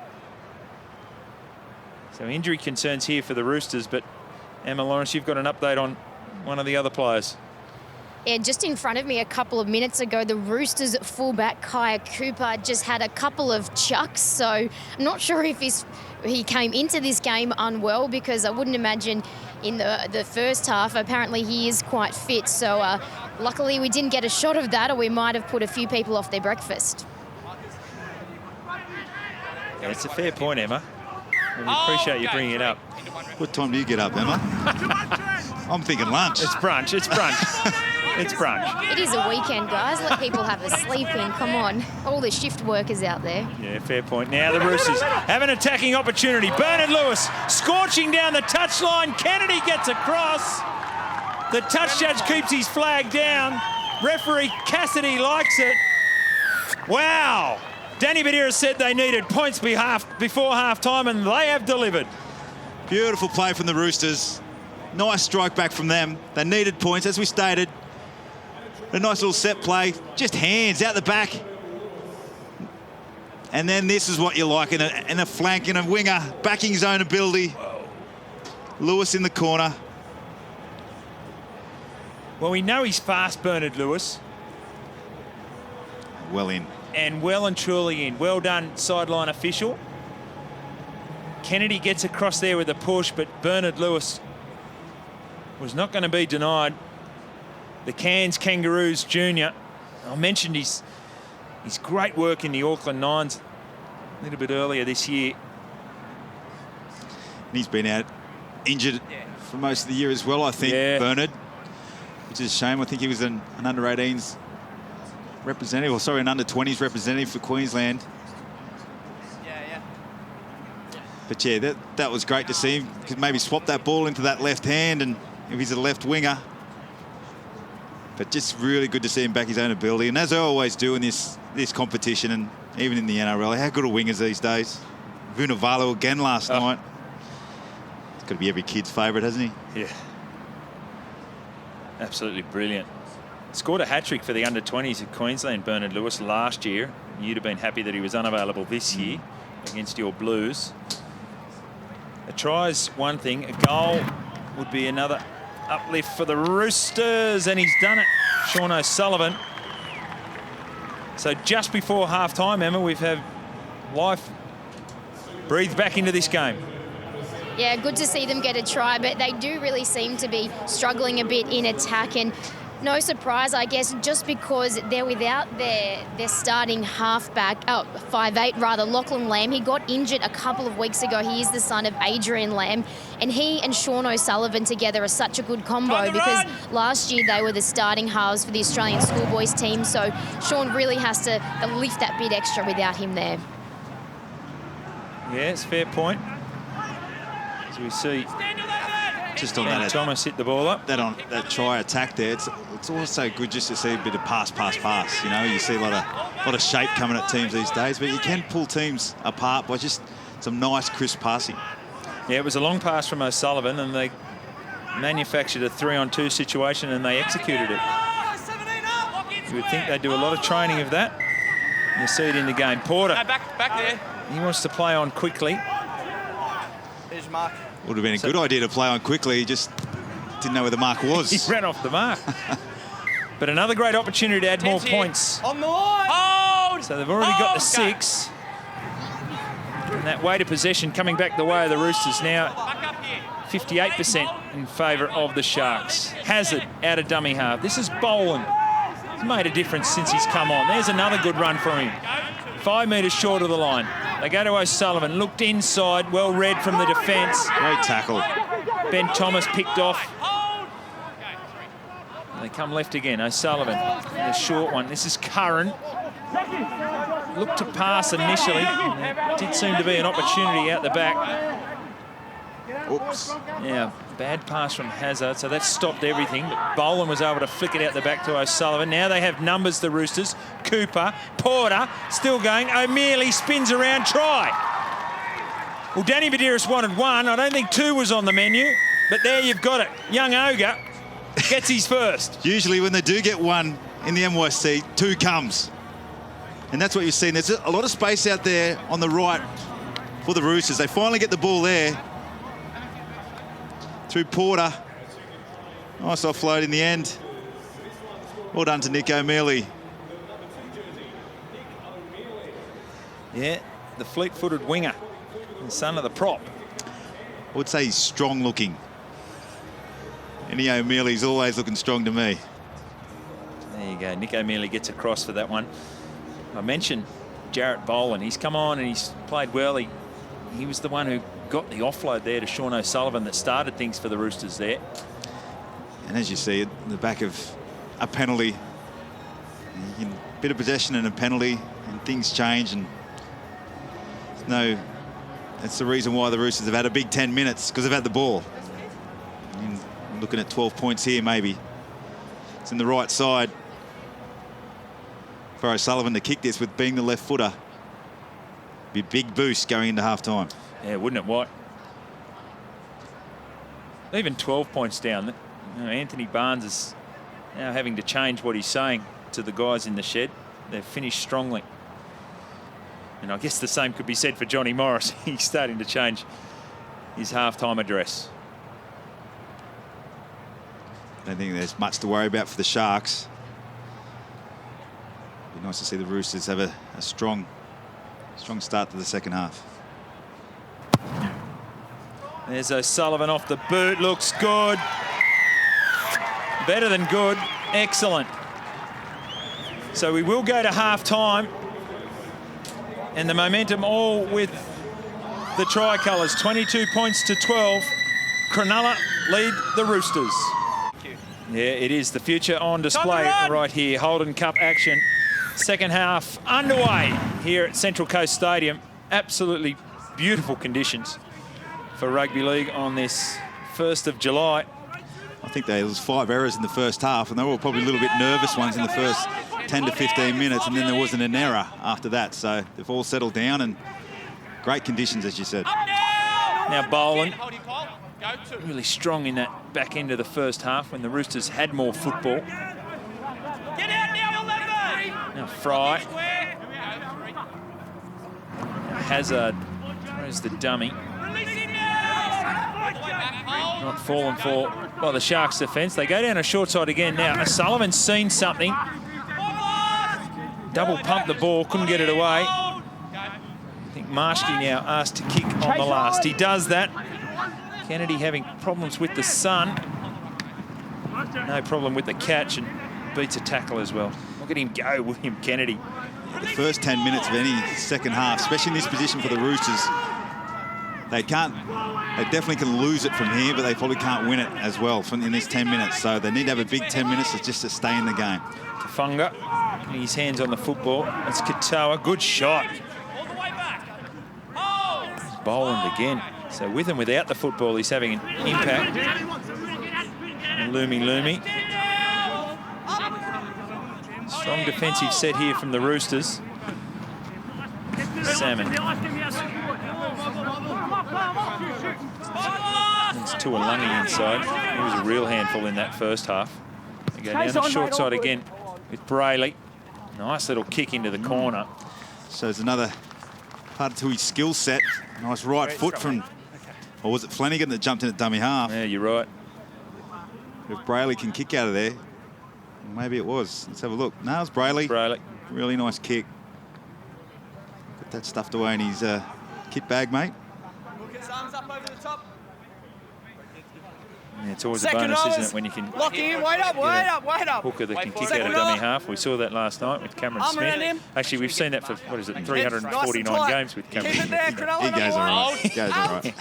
So injury concerns here for the Roosters, but Emma Lawrence, you've got an update on one of the other players. Yeah, just in front of me a couple of minutes ago, the Roosters fullback Kaya Cooper just had a couple of chucks. So I'm not sure if he came into this game unwell, because I wouldn't imagine in the first half. Apparently he is quite fit. So luckily we didn't get a shot of that, or we might have put a few people off their breakfast. Yeah, it's a fair point, Emma. And we appreciate you bringing it up. What time do you get up, Emma? I'm thinking lunch. It's brunch. It's brunch. It's brunch. It is a weekend, guys. Let people have a sleep in. Come on. All the shift workers out there. Yeah, fair point. Now the Roosters have an attacking opportunity. Bernard Lewis scorching down the touchline. Kennedy gets across. The touch judge keeps his flag down. Referee Cassidy likes it. Wow. Danny Badira said they needed points before half-time, and they have delivered. Beautiful play from the Roosters. Nice strike back from them. They needed points, as we stated. A nice little set play. Just hands out the back. And then this is what you like in a flank, in a winger. Backing zone ability. Lewis in the corner. Well, we know he's fast, Bernard Lewis. Well in. And well and truly in. Well done, sideline official. Kennedy gets across there with a push, but Bernard Lewis was not going to be denied. The Cairns Kangaroos Junior. I mentioned his great work in the Auckland Nines a little bit earlier this year. And he's been out injured for most of the year as well, I think, Bernard. Which is a shame. I think he was an under-18s representative, or sorry, an under-20s representative for Queensland. But yeah, that was great to see him. Could maybe swap that ball into that left hand, and if he's a left winger. But just really good to see him back his own ability. And as I always do in this competition, and even in the NRL, how good are wingers these days? Vunivalu again last night. It's got to be every kid's favourite, hasn't he? Yeah. Absolutely brilliant. Scored a hat-trick for the under-20s at Queensland, Bernard Lewis, last year. You'd have been happy that he was unavailable this year against your Blues. A try's one thing. A goal would be another uplift for the Roosters, and he's done it. Sean O'Sullivan. So just before half-time, Emma, we've had life breathed back into this game. Yeah, good to see them get a try, but they do really seem to be struggling a bit in attack, and no surprise, I guess, just because they're without their starting halfback, 5'8", rather, Lachlan Lamb. He got injured a couple of weeks ago. He is the son of Adrian Lamb, and he and Sean O'Sullivan together are such a good combo because last year they were the starting halves for the Australian schoolboys team, so Sean really has to lift that bit extra without him there. Yeah, it's a fair point. As we see, just on that, Thomas hit the ball up. That try attack there. It's also good just to see a bit of pass. You know, you see a lot of shape coming at teams these days, but you can pull teams apart by just some nice, crisp passing. Yeah, it was a long pass from O'Sullivan, and they manufactured a 3-on-2 situation, and they executed it. You would think they'd do a lot of training of that. You see it in the game. Porter. No, back there. He wants to play on quickly. Here's Mark. Would have been a good idea to play on quickly. He just didn't know where the mark was. He ran off the mark. But another great opportunity to add more points. On the line. Hold. So they've already got the 6. And that weight of possession coming back the way of the Roosters now. 58% in favour of the Sharks. Hazard out of dummy half. This is Boland. He's made a difference since he's come on. There's another good run from him. 5 metres short of the line. They go to O'Sullivan, looked inside, well read from the defence. Great tackle. Ben Thomas picked off. They come left again, O'Sullivan. A short one. This is Curran. Looked to pass initially. There did seem to be an opportunity out the back. Oops. Yeah, bad pass from Hazard, so that stopped everything. But Boland was able to flick it out the back to O'Sullivan. Now they have numbers, the Roosters. Cooper, Porter, still going. O'Mealy spins around, try. Well, Danny Badiris wanted 1. I don't think 2 was on the menu, but there you've got it. Young Ogre gets his first. Usually when they do get 1, in the NYC, 2 comes. And that's what you're seeing. There's a lot of space out there on the right for the Roosters. They finally get the ball there. Through Porter. Nice offload in the end. Well done to Nick O'Mealy. Yeah, the fleet-footed winger, the son of the prop. I would say he's strong looking. Any O'Mealy's always looking strong to me. There you go. Nick O'Mealy gets across for that one. I mentioned Jarrett Boland. He's come on and he's played well. He was the one who got the offload there to Sean O'Sullivan that started things for the Roosters there. And as you see, in the back of a penalty, a bit of possession and a penalty, and things change. And that's the reason why the Roosters have had a big 10 minutes, because they've had the ball. And looking at 12 points here, maybe. It's in the right side for O'Sullivan to kick this with being the left footer. Be a big boost going into half-time. Yeah, wouldn't it, White? Even 12 points down. Anthony Barnes is now having to change what he's saying to the guys in the shed. They've finished strongly. And I guess the same could be said for Johnny Morris. He's starting to change his half-time address. I don't think there's much to worry about for the Sharks. Be nice to see the Roosters have a strong start to the second half. There's O'Sullivan off the boot. Looks good. Better than good. Excellent. So we will go to half-time. And the momentum all with the Tricolours. 22 points to 12. Cronulla lead the Roosters. Yeah, it is the future on display right here. Holden Cup action. Second half underway here at Central Coast Stadium. Absolutely beautiful conditions for rugby league on this 1st of July. I think there was 5 errors in the first half, and they were probably a little bit nervous ones in the first 10 to 15 minutes, and then there wasn't an error after that. So they've all settled down, and great conditions, as you said. Now Boland really strong in that back end of the first half when the Roosters had more football. Now Fry. Hazard throws the dummy. Not fallen for by the Sharks defence. They go down a short side again now. O'Sullivan's seen something. Double pumped the ball, couldn't get it away. I think Marshke now asked to kick on the last. He does that. Kennedy having problems with the sun. No problem with the catch, and beats a tackle as well. Look at him go, William Kennedy. The first 10 minutes of any second half, especially in this position for the Roosters, they definitely can lose it from here, but they probably can't win it as well in these 10 minutes. So they need to have a big 10 minutes just to stay in the game. Tafunga, his hands on the football. That's Katoa, good shot. Boland again. So with and without the football, he's having an impact. And Lumi. Strong defensive set here from the Roosters. Salmon. There's Tuolungi inside. He was a real handful in that first half. They go down the short side again with Brayley. Nice little kick into the corner. So there's another part to his skill set. Nice right foot from, or was it Flanagan that jumped in at dummy half? Yeah, you're right. If Brayley can kick out of there, maybe it was. Let's have a look. No, it's Brayley. Really nice kick. Got that stuffed away in his kit bag, mate. Yeah, it's always a bonus, isn't it, when you can lock in, wait up. hooker that can kick out of dummy half. We saw that last night with Cameron Smith. Actually, we've seen that for, 349 games with Cameron Smith. He goes all right. He goes all right.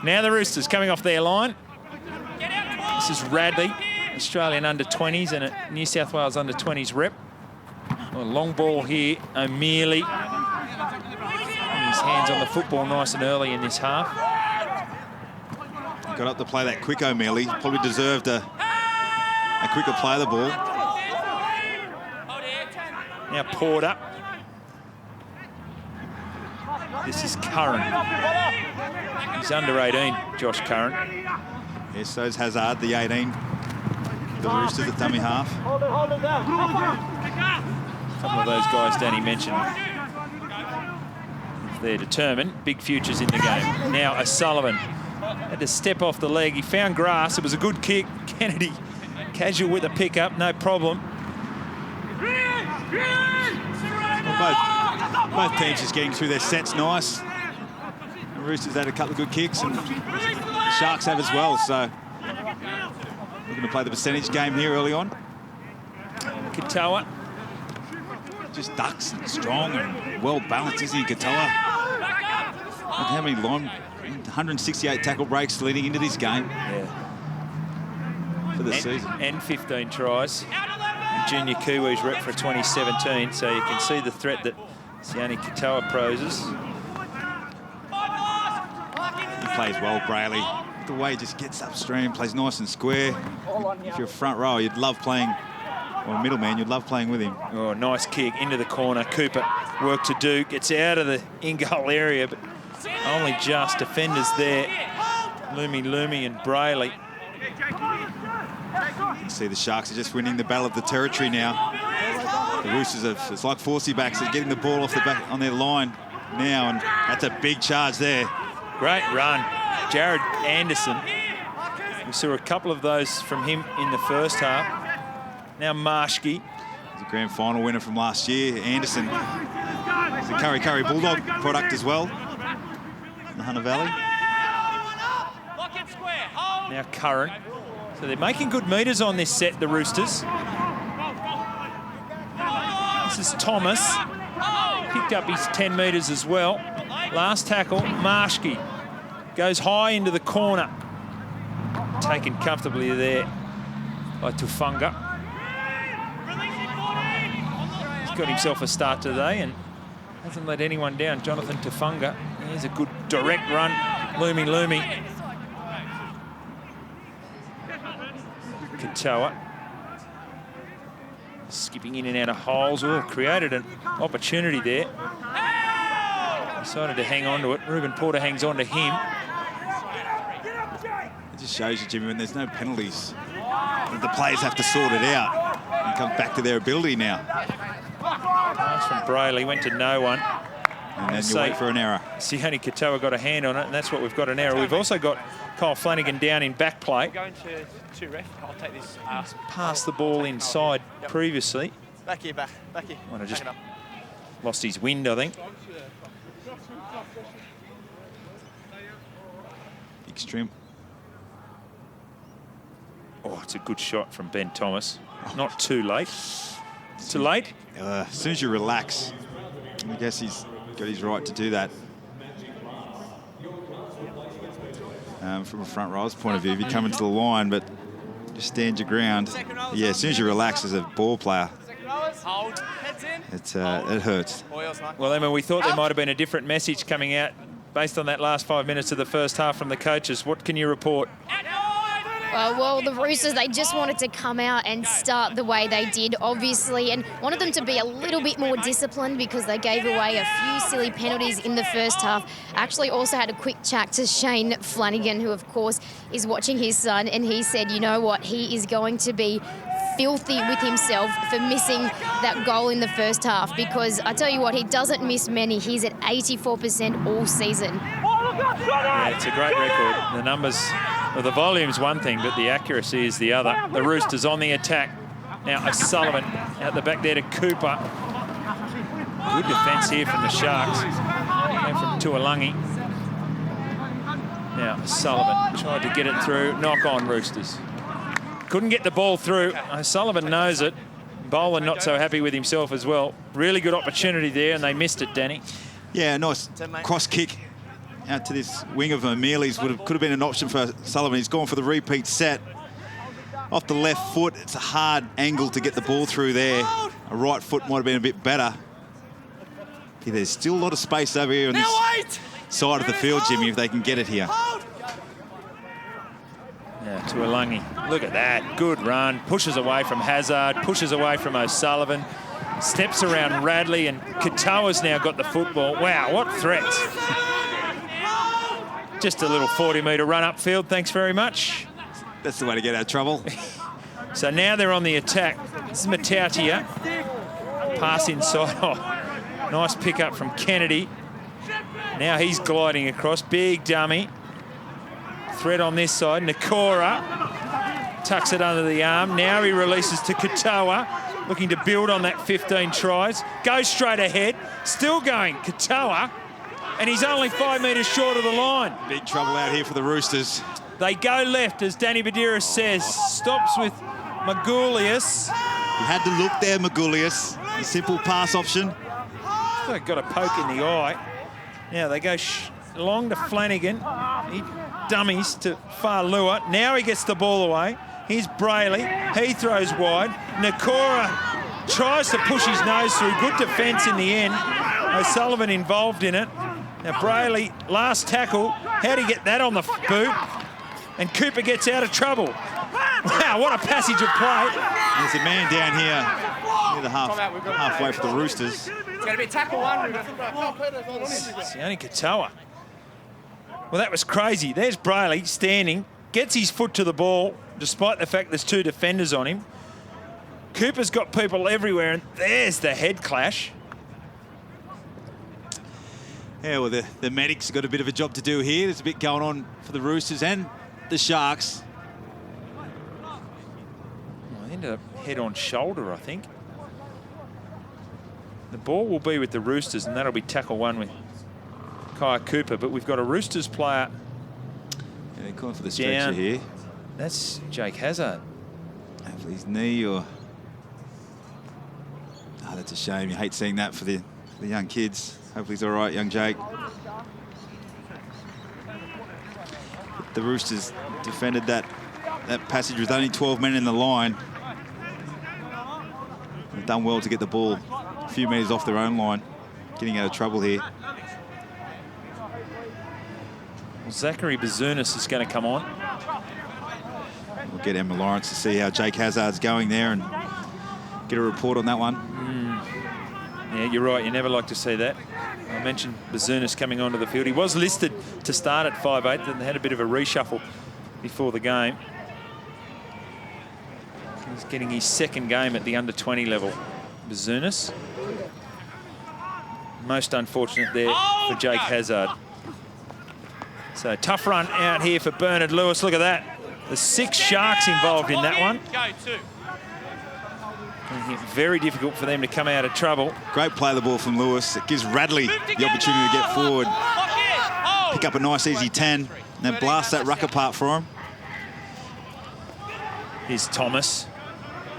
Now the Roosters coming off their line. This is Radley, Australian under-20s and a New South Wales under-20s rep. A long ball here, O'Mealy. His hands on the football nice and early in this half. Got up to play that quick, O'Mealy. Probably deserved a quicker play of the ball. Now Porter. This is Curran. He's under 18, Josh Curran. Yes, so's Hazard, the 18. the Roosters at dummy half. Some of those guys Danny mentioned, if they're determined, big futures in the game. Now O'Sullivan had to step off the leg. He found grass. It was a good kick. Kennedy casual with a pickup, no problem. Well, both teams just getting through their sets nice. The Roosters had a couple of good kicks, and the Sharks have as well. So we're going to play the percentage game here early on. Katoa. Just ducks and strong and well balanced, isn't he, Katoa? Look how many 168 tackle breaks leading into this game. Yeah. For the season. And 15 tries. Junior Kiwis rep for 2017, so you can see the threat that Sione Katoa poses. He plays well, Brayley. The way he just gets upstream, plays nice and square. If you're a front row, you'd love playing, or a middleman, you'd love playing with him. Oh, nice kick into the corner. Cooper, work to do. Gets out of the in-goal area, but only just. Defenders there. Lumi and Brayley. You see the Sharks are just winning the battle of the territory now. The Roosters have, it's like Forsey backs are getting the ball off the back on their line now, and that's a big charge there. Great run. Jared Anderson. We saw a couple of those from him in the first half. Now Marshke. He's a grand final winner from last year. Anderson is a Curry Bulldog product as well in the Hunter Valley. Now Curran. So they're making good metres on this set, the Roosters. This is Thomas. Picked up his 10 metres as well. Last tackle, Marshke. Goes high into the corner. Taken comfortably there by Tufunga. He's got himself a start today and hasn't let anyone down. Jonathan Tufunga. Here's a good direct run. Lumi. Katoa. Skipping in and out of holes. Oh, created an opportunity there. Decided to hang on to it. Ruben Porter hangs on to him. It just shows you, Jimmy, when there's no penalties, the players have to sort it out. And it comes back to their ability now. Pass from Brayley, went to no one. And then you wait for an error. Sione Katoa got a hand on it, and that's what we've got, an error. We've also got Kyle Flanagan down in back play. Going to ref. I'll take this. Passed the ball inside previously. Back here. Might have just lost his wind, I think. Extreme. Oh, it's a good shot from Ben Thomas. Not too late. Too late? As soon as you relax, I guess he's got his right to do that. From a front row's point of view, if you come into the line, but just stand your ground. Yeah, as soon as you relax as a ball player, it hurts. Well, Emma, we thought there might have been a different message coming out based on that last 5 minutes of the first half from the coaches. What can you report? Well, the Roosters, they just wanted to come out and start the way they did, obviously, and wanted them to be a little bit more disciplined because they gave away a few silly penalties in the first half. Actually also had a quick chat to Shane Flanagan, who, of course, is watching his son, and he said, you know what, he is going to be filthy with himself for missing that goal in the first half, because I tell you what, he doesn't miss many. He's at 84% all season. Yeah, it's a great record. The numbers, well, the volume's one thing, but the accuracy is the other. The Roosters on the attack. Now O'Sullivan out the back there to Cooper. Good defence here from the Sharks. And from Tuolangi. Now O'Sullivan tried to get it through. Knock on, Roosters. Couldn't get the ball through. O'Sullivan knows it. Boland not so happy with himself as well. Really good opportunity there, and they missed it, Danny. Yeah, nice cross kick out to this wing of O'Mealy's. Could have been an option for Sullivan. He's gone for the repeat set. Off the left foot, it's a hard angle to get the ball through there. A right foot might have been a bit better. Yeah, there's still a lot of space over here on this side of the field, Jimmy, if they can get it here. Yeah, Tuolangi. Look at that. Good run. Pushes away from Hazard. Pushes away from O'Sullivan. Steps around Radley, and Katoa's now got the football. Wow, what threats. Just a little 40-metre run upfield. Thanks very much. That's the way to get out of trouble. So now they're on the attack. This is Matautia. Pass inside. Oh, nice pick up from Kennedy. Now he's gliding across. Big dummy. Threat on this side. Nakora tucks it under the arm. Now he releases to Katoa, looking to build on that 15 tries. Goes straight ahead. Still going. Katoa. And he's only 5 metres short of the line. Big trouble out here for the Roosters. They go left, as Danny Badiris says. Stops with Magoulias. You had to look there, Magoulias. A simple pass option. They got a poke in the eye. Now they go long to Flanagan. He dummies to Farlua. Now he gets the ball away. Here's Brayley. He throws wide. Nakora tries to push his nose through. Good defence in the end. O'Sullivan involved in it. Now Brayley, last tackle. How'd he get that on the boot? And Cooper gets out of trouble. Wow, what a passage of play. There's a man down here near the halfway for the Roosters. It's going to be tackle one. Sione Katoa. Well, that was crazy. There's Brayley standing, gets his foot to the ball, despite the fact there's 2 defenders on him. Cooper's got people everywhere, and there's the head clash. Yeah, well, the medics got a bit of a job to do here. There's a bit going on for the Roosters and the Sharks. Well, ended up head on shoulder, I think. The ball will be with the Roosters, and that'll be tackle 1 with Kaya Cooper. But we've got a Roosters player. Yeah, they're calling for the stretcher here. That's Jake Hazard. Hopefully his knee or... Oh, that's a shame. You hate seeing that for the young kids. Hopefully he's all right, young Jake. The Roosters defended that passage with only 12 men in the line. They've done well to get the ball a few metres off their own line. Getting out of trouble here. Well, Zachary Bazunas is going to come on. We'll get Emma Lawrence to see how Jake Hazard's going there and get a report on that one. Yeah, you're right. You never like to see that. I mentioned Bazunas coming onto the field. He was listed to start at 5'8", and they had a bit of a reshuffle before the game. He's getting his 2nd game at the under-20 level. Bazunas. Most unfortunate there for Jake Hazard. So tough run out here for Bernard Lewis. Look at that. There's 6 Sharks involved in that one. Very difficult for them to come out of trouble. Great play of the ball from Lewis. It gives Radley the opportunity to get forward. Pick up a nice easy 10 and then blast that ruck apart for him. Here's Thomas.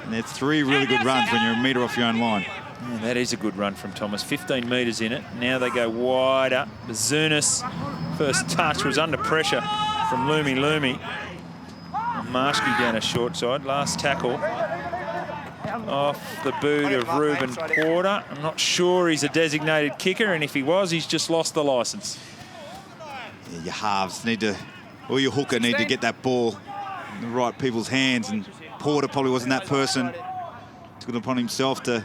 And they're 3 really good runs when you're a metre off your own line. Yeah, that is a good run from Thomas. 15 metres in it. Now they go wider. Bazunas, first touch was under pressure from Lumi. Marshke down a short side. Last tackle off the boot of Ruben Porter. I'm not sure he's a designated kicker, and if he was, he's just lost the licence. Yeah, your halves need to, or your hooker need to get that ball in the right people's hands, and Porter probably wasn't that person. Took it upon himself to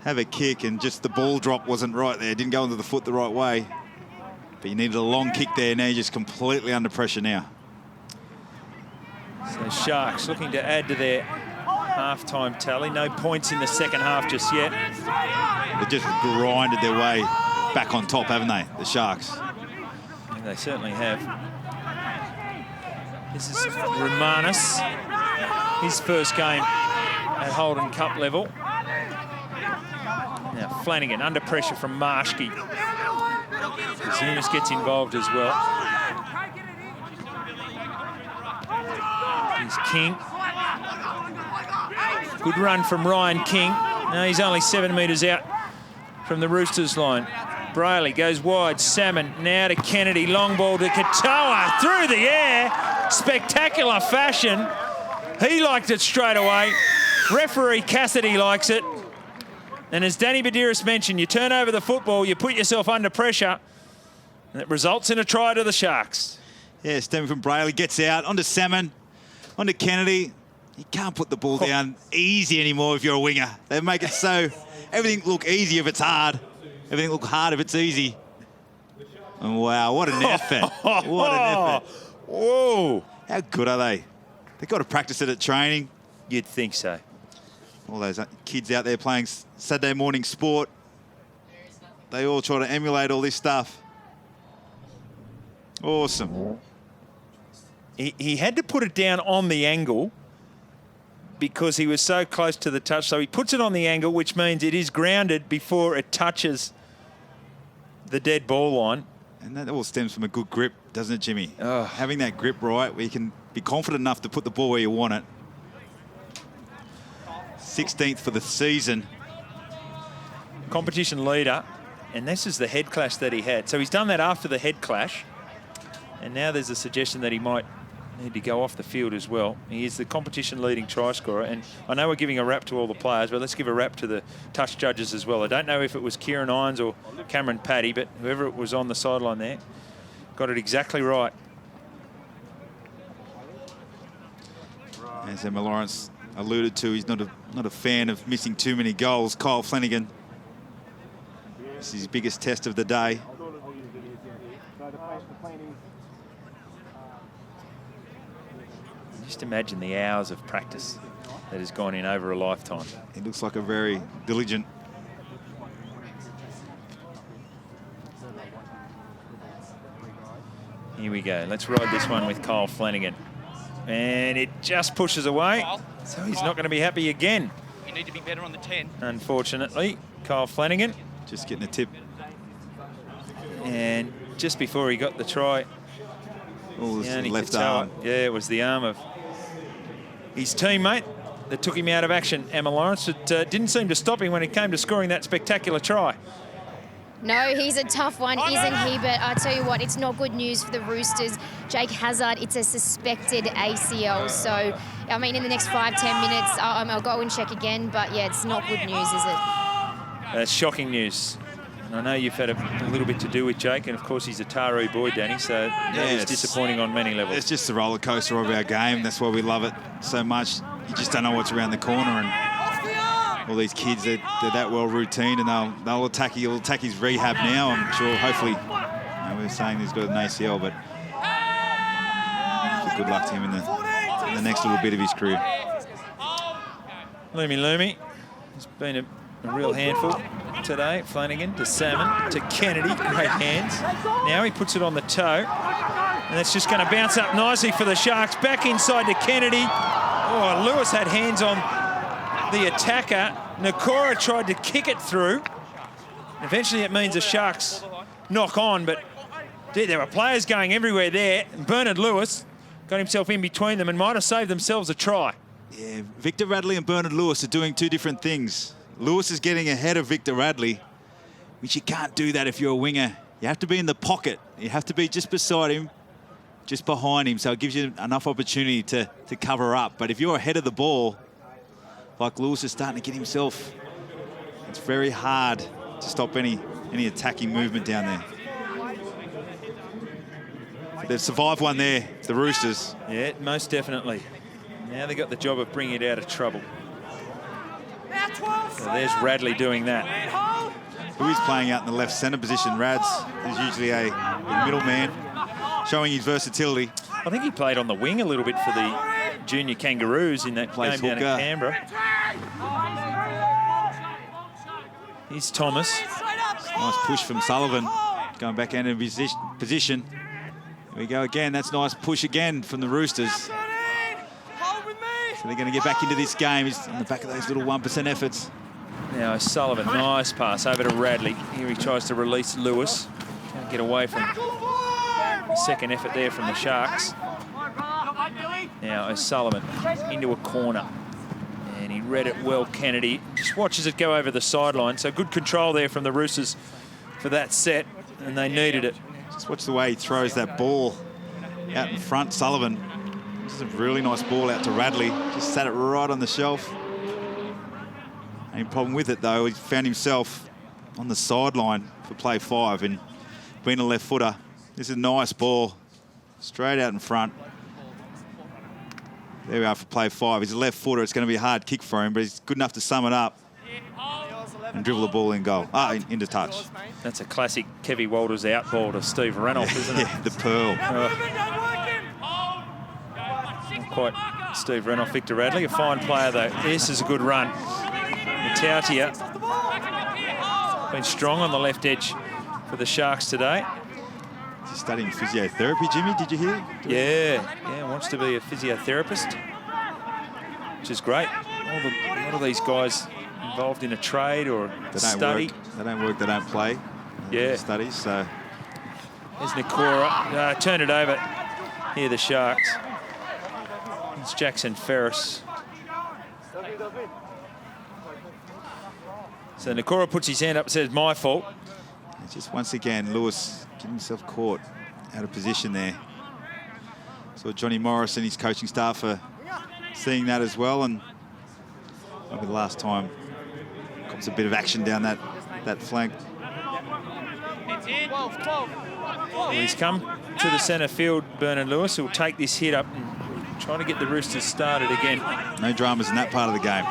have a kick, and just the ball drop wasn't right there. Didn't go into the foot the right way. But you needed a long kick there. Now you're just completely under pressure now. So Sharks looking to add to their half-time tally. No points in the second half just yet. They've just grinded their way back on top, haven't they, the Sharks? Yeah, they certainly have. This is Romanis. His first game at Holden Cup level. Now Flanagan under pressure from Marshke. Bazunas gets involved as well. Here's King. Good run from Ryan King. No, he's only 7 metres out from the Roosters line. Brayley goes wide. Salmon now to Kennedy. Long ball to Katoa. Through the air. Spectacular fashion. He liked it straight away. Referee Cassidy likes it. And as Danny Badiris mentioned, you turn over the football, you put yourself under pressure, and it results in a try to the Sharks. Yeah, stemming from Brayley, gets out, onto Salmon, onto Kennedy. You can't put the ball down easy anymore if you're a winger. They make it so everything look easy if it's hard. Everything look hard if it's easy. And wow, what an effort. What an effort. Whoa. How good are they? They've got to practice it at training. You'd think so. All those kids out there playing Saturday morning sport, they all try to emulate all this stuff. Awesome. He had to put it down on the angle because he was so close to the touch. So he puts it on the angle, which means it is grounded before it touches the dead ball line. And that all stems from a good grip, doesn't it, Jimmy? Oh. Having that grip right where you can be confident enough to put the ball where you want it. 16th for the season. Competition leader, and this is the head clash that he had. So he's done that after the head clash, and now there's a suggestion that he might need to go off the field as well. He is the competition leading try scorer, and I know we're giving a rap to all the players, but let's give a rap to the touch judges as well. I don't know if it was Kieran Irons or Cameron Paddy, but whoever it was on the sideline there got it exactly right. As Emma Lawrence alluded to, he's not a fan of missing too many goals. Kyle Flanagan, this is his biggest test of the day. Just imagine the hours of practice that has gone in over a lifetime. He looks like a very diligent. Here we go. Let's ride this one with Kyle Flanagan. And it just pushes away. So he's not going to be happy again. You need to be better on the 10. Unfortunately, Kyle Flanagan. Just getting a tip. And just before he got the try, Oh, the only left to tell arm. it, yeah, it was the arm of his teammate that took him out of action, Emma Lawrence. It didn't seem to stop him when it came to scoring that spectacular try. No, he's a tough one, isn't he? But I tell you what, it's not good news for the Roosters. Jake Hazard, it's a suspected ACL. So, I mean, in the next 5-10 minutes, I'll go and check again. But, yeah, it's not good news, is it? That's shocking news. And I know you've had a little bit to do with Jake, and of course he's a Taru boy, Danny, so that is disappointing on many levels. It's just the roller coaster of our game. That's why we love it so much. You just don't know what's around the corner, and all these kids, they're that well routined, and they'll attack. He'll attack his rehab now. I'm sure. Hopefully, we're saying he's got an ACL, but good luck to him in the next little bit of his career. Loomy. He's been a real handful today. Flanagan to Salmon to Kennedy. Great hands. Now he puts it on the toe. And that's just going to bounce up nicely for the Sharks. Back inside to Kennedy. Oh, Lewis had hands on the attacker. Nakora tried to kick it through. Eventually it means the Sharks knock on, but there were players going everywhere there. And Bernard Lewis got himself in between them and might have saved themselves a try. Yeah, Victor Radley and Bernard Lewis are doing two different things. Lewis is getting ahead of Victor Radley, which you can't do that if you're a winger. You have to be in the pocket. You have to be just beside him, just behind him, so it gives you enough opportunity to cover up. But if you're ahead of the ball, like Lewis is starting to get himself, it's very hard to stop any attacking movement down there. But they've survived one there, the Roosters. Yeah, most definitely. Now they've got the job of bringing it out of trouble. So there's Radley doing that. Who is playing out in the left centre position? Rads is usually a middleman, showing his versatility. I think he played on the wing a little bit for the junior Kangaroos in that game down in Canberra. Here's Thomas. Nice push from Sullivan, going back into position. Here we go again. That's a nice push again from the Roosters. So they're going to get back into this game. He's on the back of those little 1% efforts. Now Sullivan, nice pass over to Radley. Here he tries to release Lewis. Can't get away from the second effort there from the Sharks. Now O'Sullivan into a corner. And he read it well, Kennedy. Just watches it go over the sideline. So good control there from the Roosters for that set. And they needed it. Just watch the way he throws that ball out in front, Sullivan. This is a really nice ball out to Radley. Just sat it right on the shelf. Any problem with it, though, he found himself on the sideline for play 5 and being a left footer. This is a nice ball, straight out in front. There we are for play 5. He's a left footer. It's going to be a hard kick for him, but he's good enough to sum it up and dribble the ball in goal. Into touch. That's a classic Kevy Walters out ball to Steve Reynolds, isn't it? Yeah, the pearl. quite Steve Renoff, Victor Radley. A fine player, though. This is a good run. Matautia been strong on the left edge for the Sharks today. He's studying physiotherapy, Jimmy, did you hear? Yeah, wants to be a physiotherapist, which is great. A lot of these guys involved in a trade or a study. They don't work, they don't play. Yeah. Studies, so. There's Nakora. Turn it over. Here, the Sharks. It's Jackson Ferris. So Nakora puts his hand up and says, my fault. Just once again, Lewis getting himself caught out of position there. So Johnny Morris and his coaching staff are seeing that as well, and maybe the last time comes a bit of action down that flank. Well, he's come to the centre field, Bernard Lewis, who will take this hit up and try to get the Roosters started again. No dramas in that part of the game.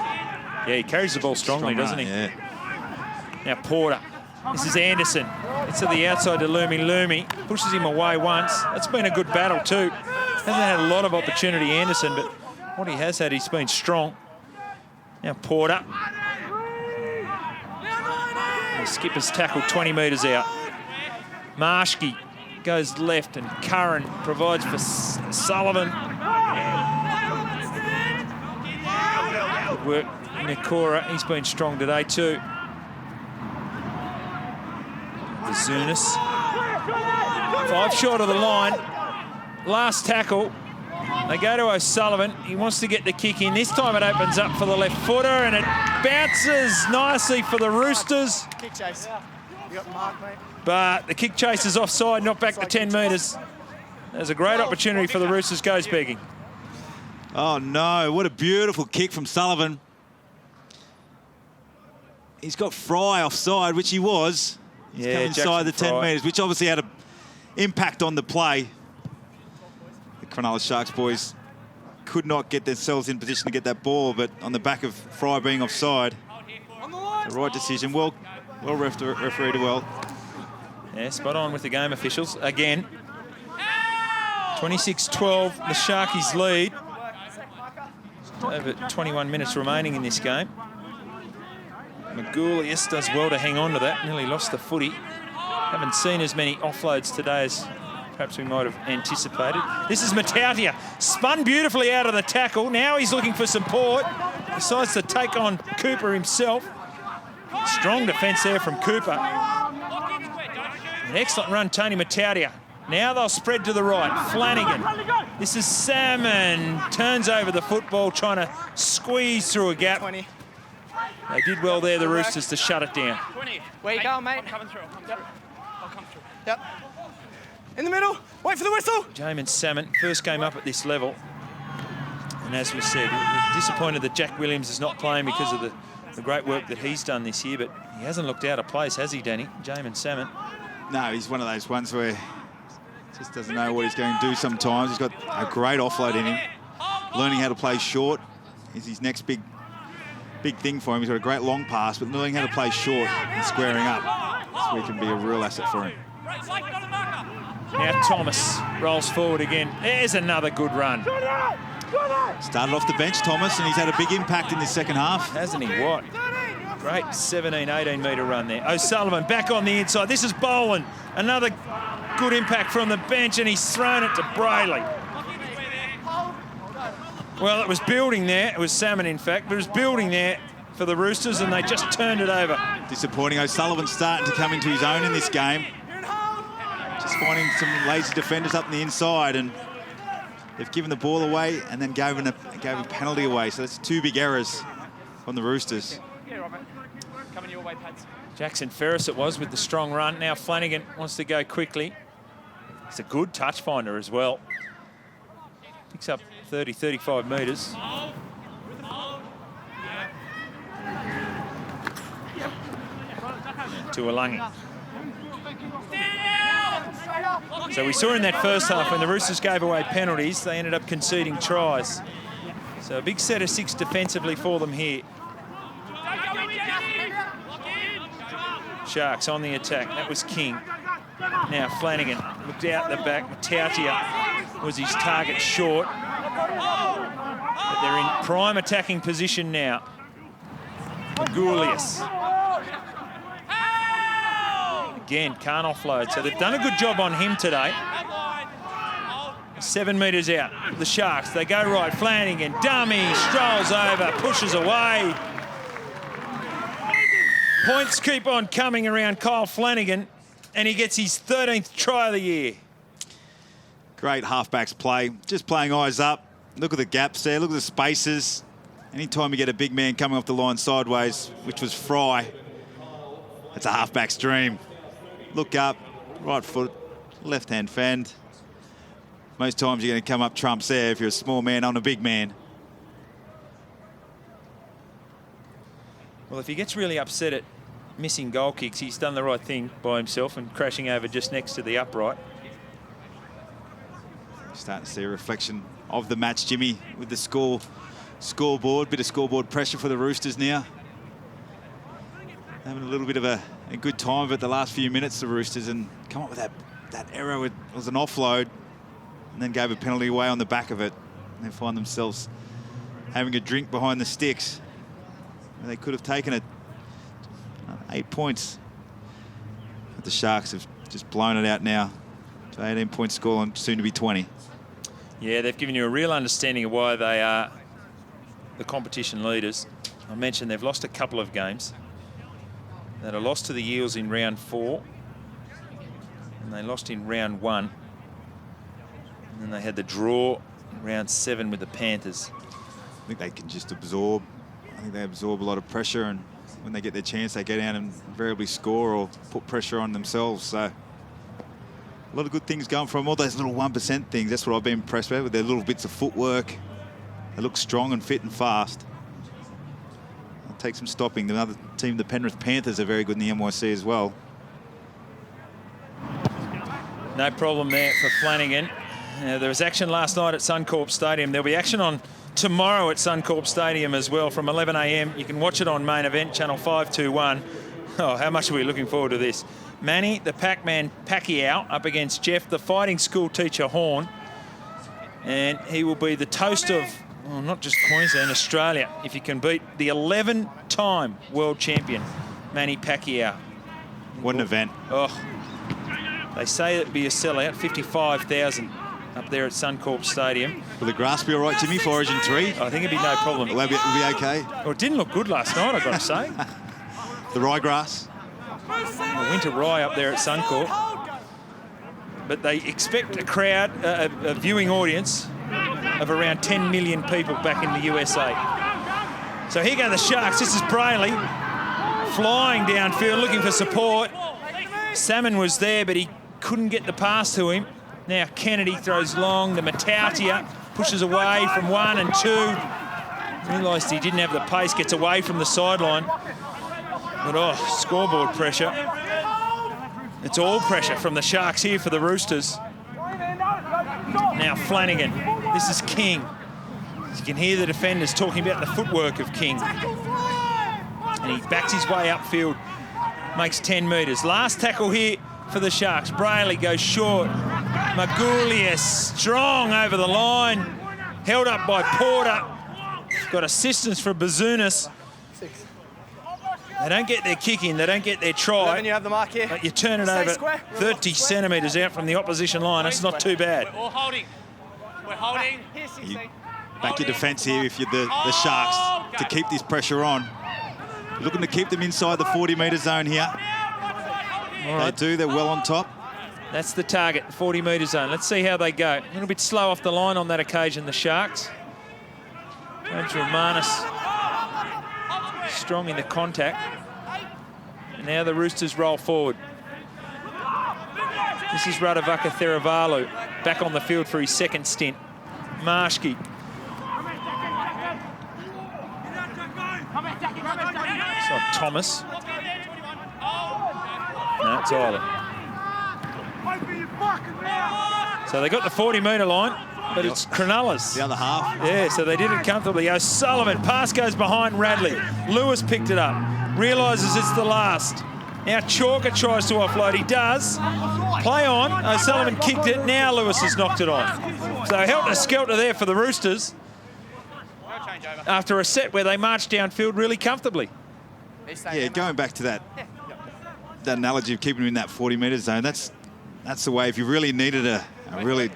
Yeah, he carries the ball strongly, doesn't he? Yeah. Now Porter. This is Anderson. It's to the outside to Lumi. Pushes him away once. That's been a good battle too. Hasn't had a lot of opportunity, Anderson, but what he has had, he's been strong. Now Porter. The skipper's tackled 20 metres out. Marshke goes left and Curran provides for Sullivan. Good work, Nakora. He's been strong today too. Zunis. 5 short of the line. Last tackle. They go to O'Sullivan. He wants to get the kick in. This time it opens up for the left footer and it bounces nicely for the Roosters. Kick chase. You got the mark, mate. But the kick chase is offside, not back to 10 metres. There's a great opportunity for the Roosters. Goes begging. Oh no, what a beautiful kick from Sullivan. He's got Fry offside, which he was. He's come inside the 10 metres, which obviously had an impact on the play. The Cronulla Sharks boys could not get themselves in position to get that ball, but on the back of Fry being offside, the right decision. Well refereed well. Yeah, spot on with the game officials again. 26-12, the Sharkies lead. Over 21 minutes remaining in this game. Magoulias does well to hang on to that. Nearly lost the footy. Haven't seen as many offloads today as perhaps we might have anticipated. This is Matautia. Spun beautifully out of the tackle. Now he's looking for support. Decides to take on Cooper himself. Strong defence there from Cooper. An excellent run, Tony Matautia. Now they'll spread to the right. Flanagan. This is Salmon. Turns over the football, trying to squeeze through a gap. 20. They did well there, the Roosters, to shut it down. 20. Where you going, mate? I'm coming through. I'll come through. Yep. In the middle. Wait for the whistle. Jamin Salmon, first game up at this level. And as we said, we're disappointed that Jack Williams is not playing because of the great work that he's done this year, but he hasn't looked out of place, has he, Danny? Jamin Salmon. No, he's one of those ones where he just doesn't know what he's going to do sometimes. He's got a great offload in him. Learning how to play short is his next big thing for him. He's got a great long pass, but learning how to play short and squaring up, so he can be a real asset for him. Now Thomas rolls forward again. There's another good run. Started off the bench, Thomas, and he's had a big impact in this second half. Hasn't he? What? Great 17, 18 metre run there. O'Sullivan back on the inside. This is Boland. Another good impact from the bench, and he's thrown it to Brayley. Well, it was building there. It was Salmon, in fact, but it was building there for the Roosters, and they just turned it over. Disappointing. O'Sullivan starting to come into his own in this game. Just finding some lazy defenders up on the inside, and they've given the ball away and then gave a penalty away. So that's 2 big errors from the Roosters. Yeah, Robert. Coming your way, Pads. Jackson Ferris it was with the strong run. Now Flanagan wants to go quickly. It's a good touch finder as well. Picks up 30, 35 metres. To Alangi. So we saw in that first half when the Roosters gave away penalties, they ended up conceding tries. So a big set of 6 defensively for them here. Sharks on the attack. That was King. Now Flanagan looked out the back. Matautia was his target short. but they're in prime attacking position now. Magoulias. Again, can't offload. So they've done a good job on him today. 7 metres out. The Sharks, they go right. Flanagan, dummy, strolls over, pushes away. Points keep on coming around Kyle Flanagan, and he gets his 13th try of the year. Great halfbacks play. Just playing eyes up. Look at the gaps there. Look at the spaces. Anytime you get a big man coming off the line sideways, which was Fry, it's a halfback's dream. Look up, right foot, left-hand fend. Most times you're going to come up trumps there if you're a small man on a big man. Well, if he gets really upset at missing goal kicks, he's done the right thing by himself and crashing over just next to the upright. Starting to see a reflection of the match, Jimmy, with the scoreboard. Bit of scoreboard pressure for the Roosters now. Having a little bit of a good time of it the last few minutes, the Roosters, and come up with that error. It was an offload and then gave a penalty away on the back of it. And they find themselves having a drink behind the sticks. They could have taken it 8 points. But the Sharks have just blown it out now. So 18-point score and soon to be 20. Yeah, they've given you a real understanding of why they are the competition leaders. I mentioned they've lost a couple of games. They had a loss to the Eels in round 4. And they lost in round 1. And then they had the draw in round 7 with the Panthers. I think they can just absorb. I think they absorb a lot of pressure, and when they get their chance, they go down and invariably score or put pressure on themselves. So a lot of good things going from all those little 1% things. That's what I've been impressed with their little bits of footwork. They look strong and fit and fast. It'll take some stopping. The other team, the Penrith Panthers, are very good in the NYC as well. No problem there for Flanagan. There was action last night at Suncorp Stadium. There'll be action on tomorrow at Suncorp Stadium as well from 11 a.m. You can watch it on Main Event, Channel 521. Oh, how much are we looking forward to this? Manny, the Pac-Man Pacquiao, up against Jeff, the fighting school teacher Horn. And he will be the toast of, well, not just Queensland, Australia, if he can beat the 11-time world champion, Manny Pacquiao. What an event. Oh, they say it'd be a sellout, 55,000 up there at Suncorp Stadium. Will the grass be all right, Jimmy, for Origin 3? I think it'd be no problem. Will it be okay? Well, it didn't look good last night, I've got to say. The ryegrass? A winter rye up there at Suncorp. But they expect a crowd, a viewing audience of around 10 million people back in the USA. So here go the Sharks. This is Brayley flying downfield, looking for support. Salmon was there, but he couldn't get the pass to him. Now Kennedy throws long. The Matautia pushes away from 1 and 2. Realised he didn't have the pace, gets away from the sideline. But oh, scoreboard pressure. It's all pressure from the Sharks here for the Roosters. Now Flanagan. This is King. You can hear the defenders talking about the footwork of King. And he backs his way upfield. Makes 10 metres. Last tackle here for the Sharks. Brayley goes short. Magoulias strong over the line. Held up by Porter. Got assistance for Bazunas. They don't get their kick in. They don't get their try. You have the mark here. But you turn it over 30 centimetres out from the opposition line. It's not too bad. We're holding. We're holding. You back your defence here if you're the Sharks to keep this pressure on. You're looking to keep them inside the 40-metre zone here. All right. They do. They're well on top. That's the target, 40-metre zone. Let's see how they go. A little bit slow off the line on that occasion, the Sharks. Andrew Manus strong in the contact. And now the Roosters roll forward. This is Radavaka Theravalu back on the field for his second stint. Marshke. It's not Thomas. No, it's Island. So they got the 40-metre line, but it's Cronulla's. The other half. Yeah, so they did it comfortably. O'Sullivan, pass goes behind Radley. Lewis picked it up, realises it's the last. Now Chalker tries to offload. He does. Play on. O'Sullivan kicked it. Now Lewis has knocked it on. So helter-skelter there for the Roosters. after a set where they marched downfield really comfortably. Yeah, going back to that analogy of keeping him in that 40-metre zone, that's the way. If you really needed a really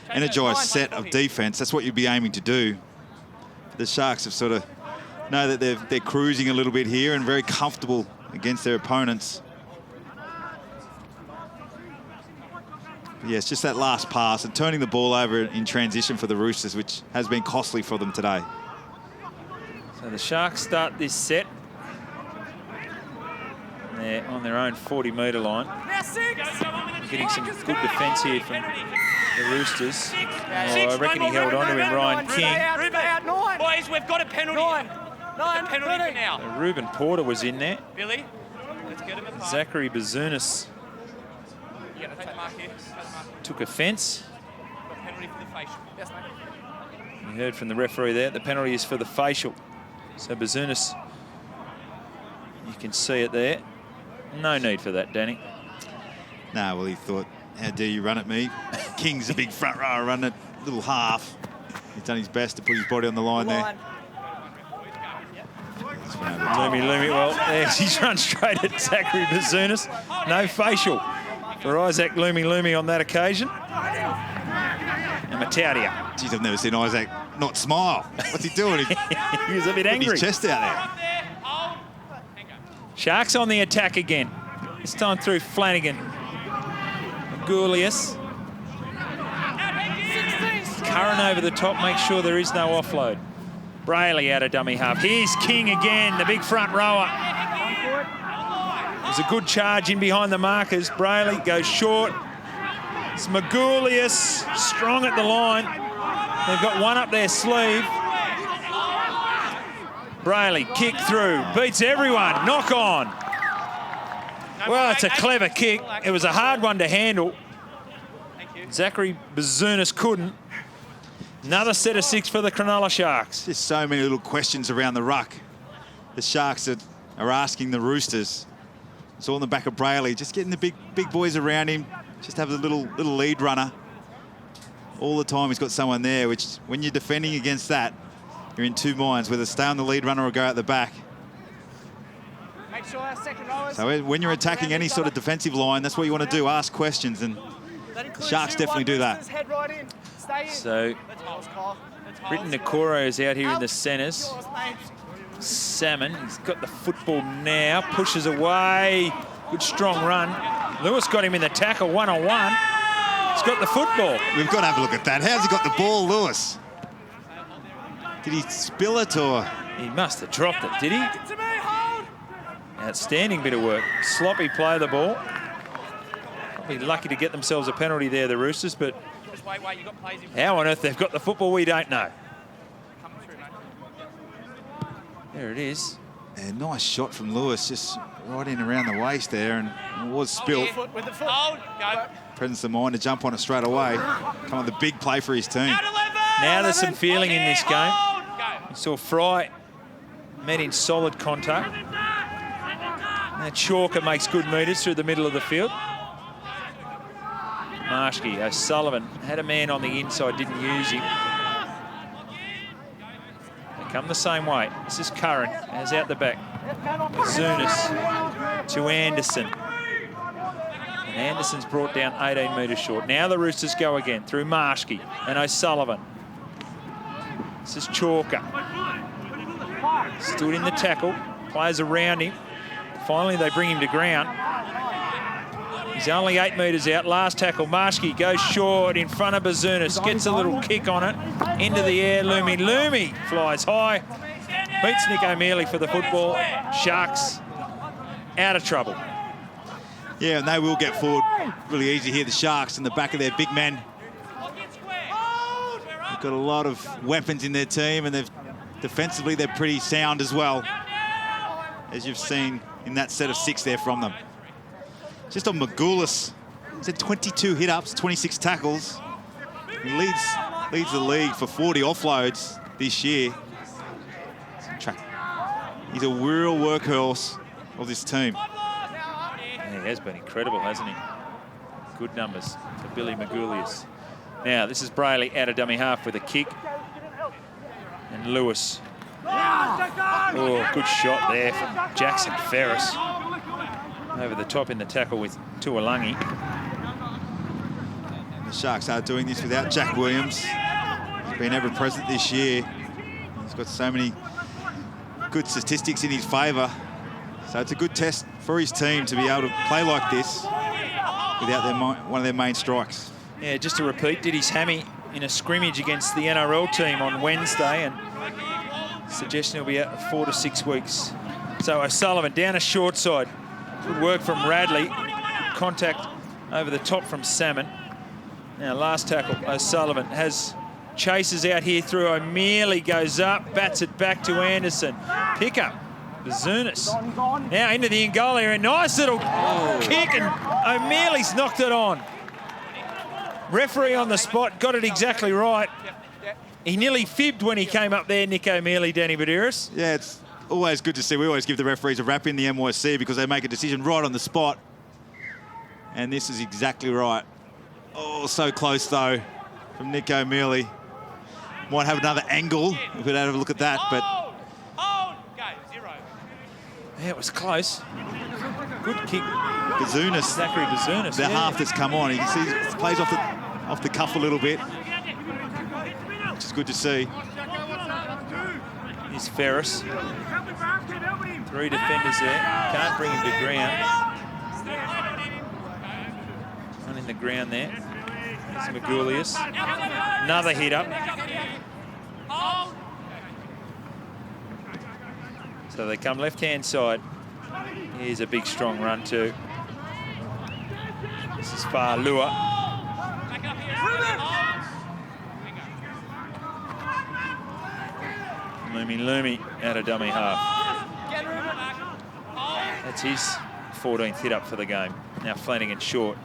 energised set of defence, that's what you'd be aiming to do. The Sharks have sort of know that they're cruising a little bit here and very comfortable against their opponents. But yeah, it's just that last pass and turning the ball over in transition for the Roosters, which has been costly for them today. So the Sharks start this set. They're on their own 40-metre line. Getting some good defence here from the Roosters. I reckon he held on to him, Ryan King. Boys, we've got a penalty. Penalty for now. So Ruben Porter was in there. Billy, let's get him a pass. Zachary Bazunas You got to take mark here. took offence. Penalty for the facial. Yes, mate. You heard from the referee there, the penalty is for the facial. So Bazunas, you can see it there. No need for that, Danny. No, well, he thought, how dare you run at me? King's a big front rower, run it little half. He's done his best to put his body on the line there. Lumi, well, there's he's run straight at Zachary Bazunas. No facial for Isaac Lumi on that occasion. And Mataudia. Geez, I've never seen Isaac not smile. What's he doing? He was a bit angry. His chest out there. Sharks on the attack again. This time through Flanagan. Goulius. Curran over the top, make sure there is no offload. Brayley out of dummy half. Here's King again, the big front rower. There's a good charge in behind the markers. Brayley goes short. It's Magoulius, strong at the line. They've got one up their sleeve. Brayley, kick through, beats everyone, knock on. Well, it's a clever kick. It was a hard one to handle. Zachary Bazunas couldn't. Another set of 6 for the Cronulla Sharks. Just so many little questions around the ruck. The Sharks are asking the Roosters. It's all in the back of Brayley, just getting the big boys around him. Just have a little lead runner. All the time he's got someone there, which when you're defending against that, you're in two minds, whether stay on the lead runner or go out the back. Make sure our second rowers. So when you're attacking any sort of defensive line, that's what you want to do, ask questions, and the Sharks definitely do that. Head right in. Stay in. So, Britton Nakoro is out here in the centres. Salmon, he's got the football now, pushes away. Good strong run. Lewis got him in the tackle, one-on-one. He's got the football. We've got to have a look at that. How's he got the ball, Lewis? Did he spill it or? He must have dropped it, did he? Outstanding bit of work. Sloppy play of the ball. Probably lucky to get themselves a penalty there, the Roosters, but how on earth they've got the football, we don't know. There it is. Yeah, nice shot from Lewis, just right in around the waist there, and it was spilt. Presence of mind to jump on it straight away. Come on, the big play for his team. Now there's some feeling in this game. You saw Fry met in solid contact. That Chalker makes good metres through the middle of the field. Marshke, O'Sullivan had a man on the inside, didn't use him. They come the same way. This is Curran, as out the back. Zunis to Anderson. And Anderson's brought down 18 metres short. Now the Roosters go again through Marshke and O'Sullivan. This is Chalker. Stood in the tackle, players around him. Finally, they bring him to ground. He's only 8 metres out. Last tackle, Marshke goes short in front of Bazunas. Gets a little kick on it. Into the air, Lumi flies high. Beats Nick O'Mealy for the football. Sharks out of trouble. Yeah, and they will get forward really easy here, the Sharks, in the back of their big men. They've got a lot of weapons in their team, and defensively they're pretty sound as well, as you've seen in that set of 6 there from them. Just on Magoulias, he's had 22 hit-ups, 26 tackles. He leads the league for 40 offloads this year. He's a real workhorse of this team. Yeah, he has been incredible, hasn't he? Good numbers for Billy Magoulias. Now, this is Brayley out of dummy half with a kick. And Lewis. Oh, good shot there from Jackson Ferris. Over the top in the tackle with Tuolangi. The Sharks are doing this without Jack Williams. He's been ever present this year. He's got so many good statistics in his favour. So it's a good test for his team to be able to play like this without one of their main strikes. Yeah, just to repeat, did his hammy in a scrimmage against the NRL team on Wednesday, and suggestion he'll be out for 4 to 6 weeks. So O'Sullivan down a short side. Good work from Radley. Good contact over the top from Salmon. Now last tackle, O'Sullivan has chases out here through O'Mealy, goes up, bats it back to Anderson. Pick up, Bazunas. Now into the in goal area, nice little kick, and O'Mealy's knocked it on. Referee on the spot, got it exactly right. He nearly fibbed when he came up there, Nick O'Mealy, Danny Badiris. Yeah, it's always good to see. We always give the referees a rap in the NYC because they make a decision right on the spot. And this is exactly right. Oh, so close, though, from Nick O'Mealy. Might have another angle if we'd have a look at that, but... Yeah, it was close. Good kick. Bazunas. Zachary Bazunas. The half that's come on. You see, he plays off the cuff a little bit, which is good to see. Here's Ferris. 3 defenders there. Can't bring him to ground. One in the ground there. There's Magulius. Another hit up. So they come left-hand side. Here's a big, strong run too. This is Fa'alua. Lumi out of dummy half. That's his 14th hit up for the game. Now Flanagan short.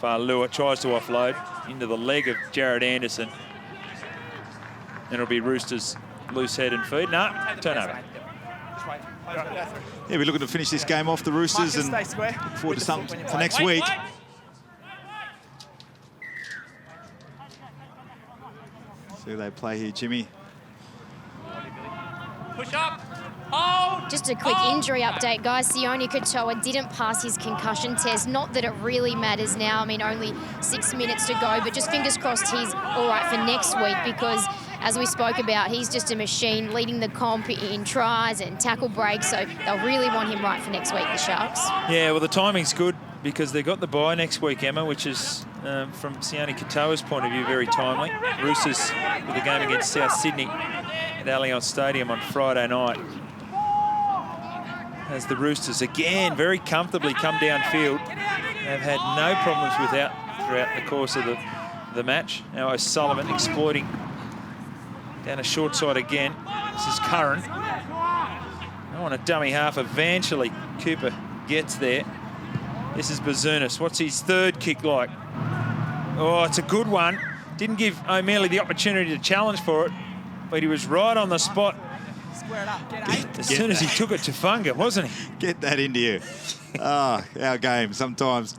Fa'alua tries to offload into the leg of Jared Anderson. And it'll be Roosters loose head and feed. No, turnover. Yeah, we're looking to finish this game off, the Roosters, and look forward to something for next week. See who they play here, Jimmy. Push up. Hold. Just a quick injury update, guys. Sione Katoa didn't pass his concussion test. Not that it really matters now. I mean, only 6 minutes to go, but just fingers crossed he's all right for next week because, as we spoke about, he's just a machine leading the comp in tries and tackle breaks, so they'll really want him right for next week, the Sharks. Yeah, well, the timing's good because they've got the bye next week, Emma, which is, from Sione Katoa's point of view, very timely. Roosters with a game against South Sydney at Allianz Stadium on Friday night. As the Roosters, again, very comfortably come downfield. They've had no problems throughout the course of the match. Now O'Sullivan exploiting down a short side again. This is Curran. I want a dummy half. Eventually, Cooper gets there. This is Bazunas. What's his third kick like? Oh, it's a good one. Didn't give O'Mealy the opportunity to challenge for it, but he was right on the spot. As soon as he took it to Funga, wasn't he? Get that into you. Oh, our game sometimes.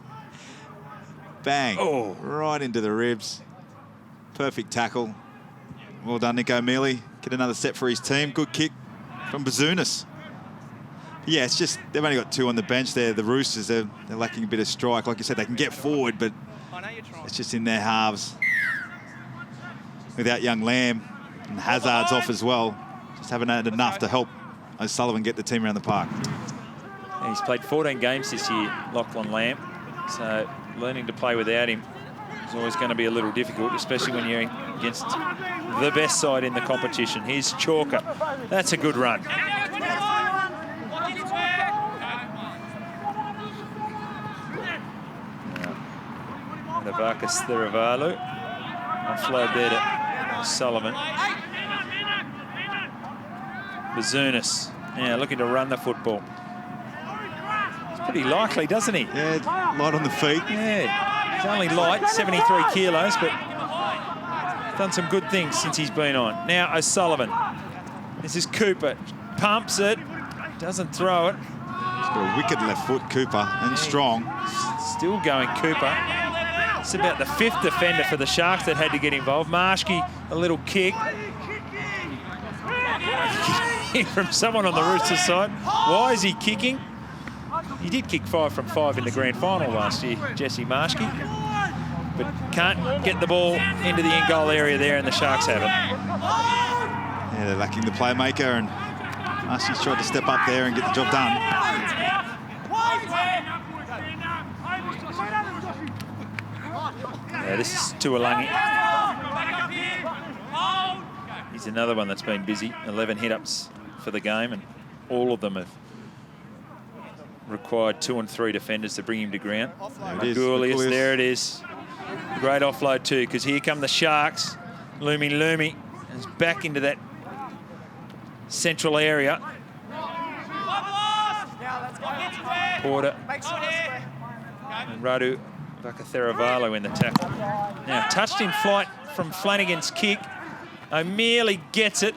Bang. Oh. Right into the ribs. Perfect tackle. Well done, Nick O'Mealy. Get another set for his team. Good kick from Bazunas. Yeah, it's just, they've only got 2 on the bench there. The Roosters, they're lacking a bit of strike. Like you said, they can get forward, but it's just in their halves. Without young Lamb, and Hazard's off as well. Just haven't had enough to help O'Sullivan get the team around the park. Yeah, he's played 14 games this year, Lachlan Lamb. So learning to play without him is always going to be a little difficult, especially when you're against the best side in the competition. Here's Chalker. That's a good run. Navakas Thiravalu. Offload there to Sullivan. Bazunas. Yeah, looking to run the football. It's pretty likely, doesn't he? Yeah, light on the feet. Yeah, he's only light, 73 kilos, but done some good things since he's been on. Now O'Sullivan. This is Cooper. Pumps it. Doesn't throw it. He's got a wicked left foot, Cooper, and strong. Still going, Cooper. It's about the 5th defender for the Sharks that had to get involved. Marshke, a little kick. From someone on the Roosters side. Why is he kicking? He did kick 5 from 5 in the grand final last year, Jesse Marshke, but can't get the ball into the in-goal area there, and the Sharks have it. Yeah, they're lacking the playmaker, and Marshke's tried to step up there and get the job done. Yeah, this is Tuolangi. He's another one that's been busy. 11 hit-ups for the game, and all of them have required 2 and 3 defenders to bring him to ground. Magoulias, there it is. Great offload too, because here come the Sharks. Lumi is back into that central area. Porter and Radu Vakatheravalo in the tackle. Now touched in flight from Flanagan's kick. O'Mealy gets it.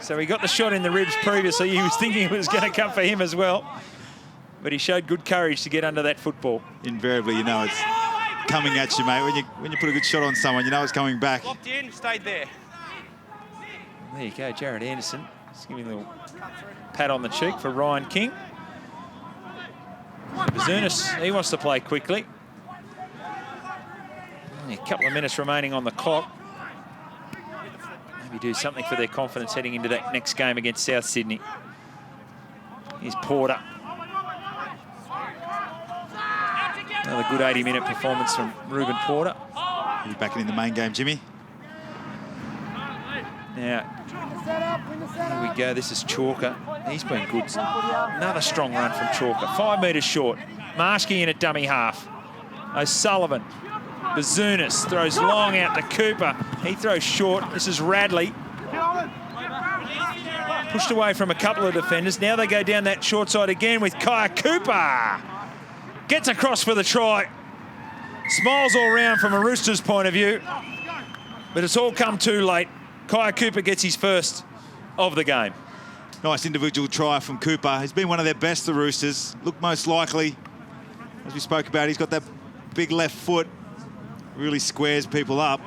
So he got the shot in the ribs previously. He was thinking it was going to come for him as well. But he showed good courage to get under that football. Invariably, you know it's coming at you, mate. When you put a good shot on someone, you know it's coming back. Locked in, stayed there. There you go, Jared Anderson. Just giving a little pat on the cheek for Ryan King. Bazunas, he wants to play quickly. Only a couple of minutes remaining on the clock. Maybe do something for their confidence heading into that next game against South Sydney. Here's Porter. Another good 80-minute performance from Ruben Porter. He's back in the main game, Jimmy. Now, here we go. This is Chalker. He's been good. Another strong run from Chalker. 5 metres short. Marshke in at dummy half. O'Sullivan. Bazunas throws long out to Cooper. He throws short. This is Radley. Pushed away from a couple of defenders. Now they go down that short side again with Kaya Cooper. Gets across for the try. Smiles all round from a Roosters point of view. But it's all come too late. Kaya Cooper gets his first of the game. Nice individual try from Cooper. He's been one of their best, the Roosters. Look, most likely, as we spoke about, he's got that big left foot. Really squares people up.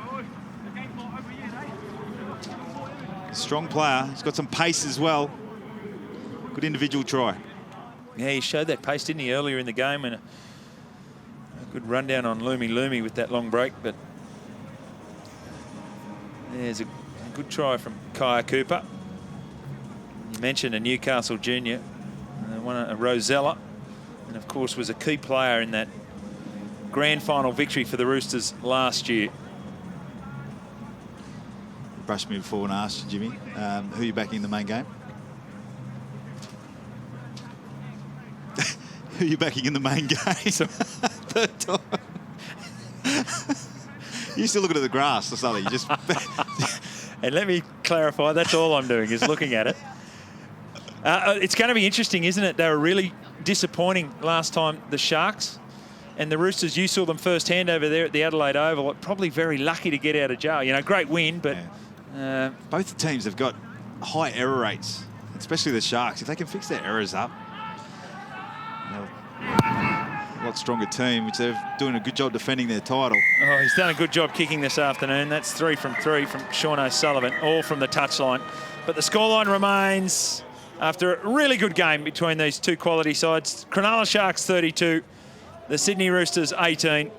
Strong player. He's got some pace as well. Good individual try. Yeah, he showed that pace, didn't he, earlier in the game, and a good rundown on Lumi with that long break. But there's a good try from Kaya Cooper. You mentioned a Newcastle junior, a Rosella, and of course was a key player in that grand final victory for the Roosters last year. You brushed me before and asked you, Jimmy, who are you backing in the main game? Who are you backing in the main game? Third time. You still looking at the grass or something. You just. And let me clarify, that's all I'm doing is looking at it. It's going to be interesting, isn't it? They were really disappointing last time, the Sharks. And the Roosters, you saw them firsthand over there at the Adelaide Oval. Probably very lucky to get out of jail. You know, great win, but... Yeah. Both the teams have got high error rates, especially the Sharks. If they can fix their errors up, a lot stronger team, which they're doing a good job defending their title. Oh, he's done a good job kicking this afternoon. That's 3 from 3 from Sean O'Sullivan, all from the touchline. But the scoreline remains, after a really good game between these two quality sides, Cronulla Sharks 32, the Sydney Roosters 18.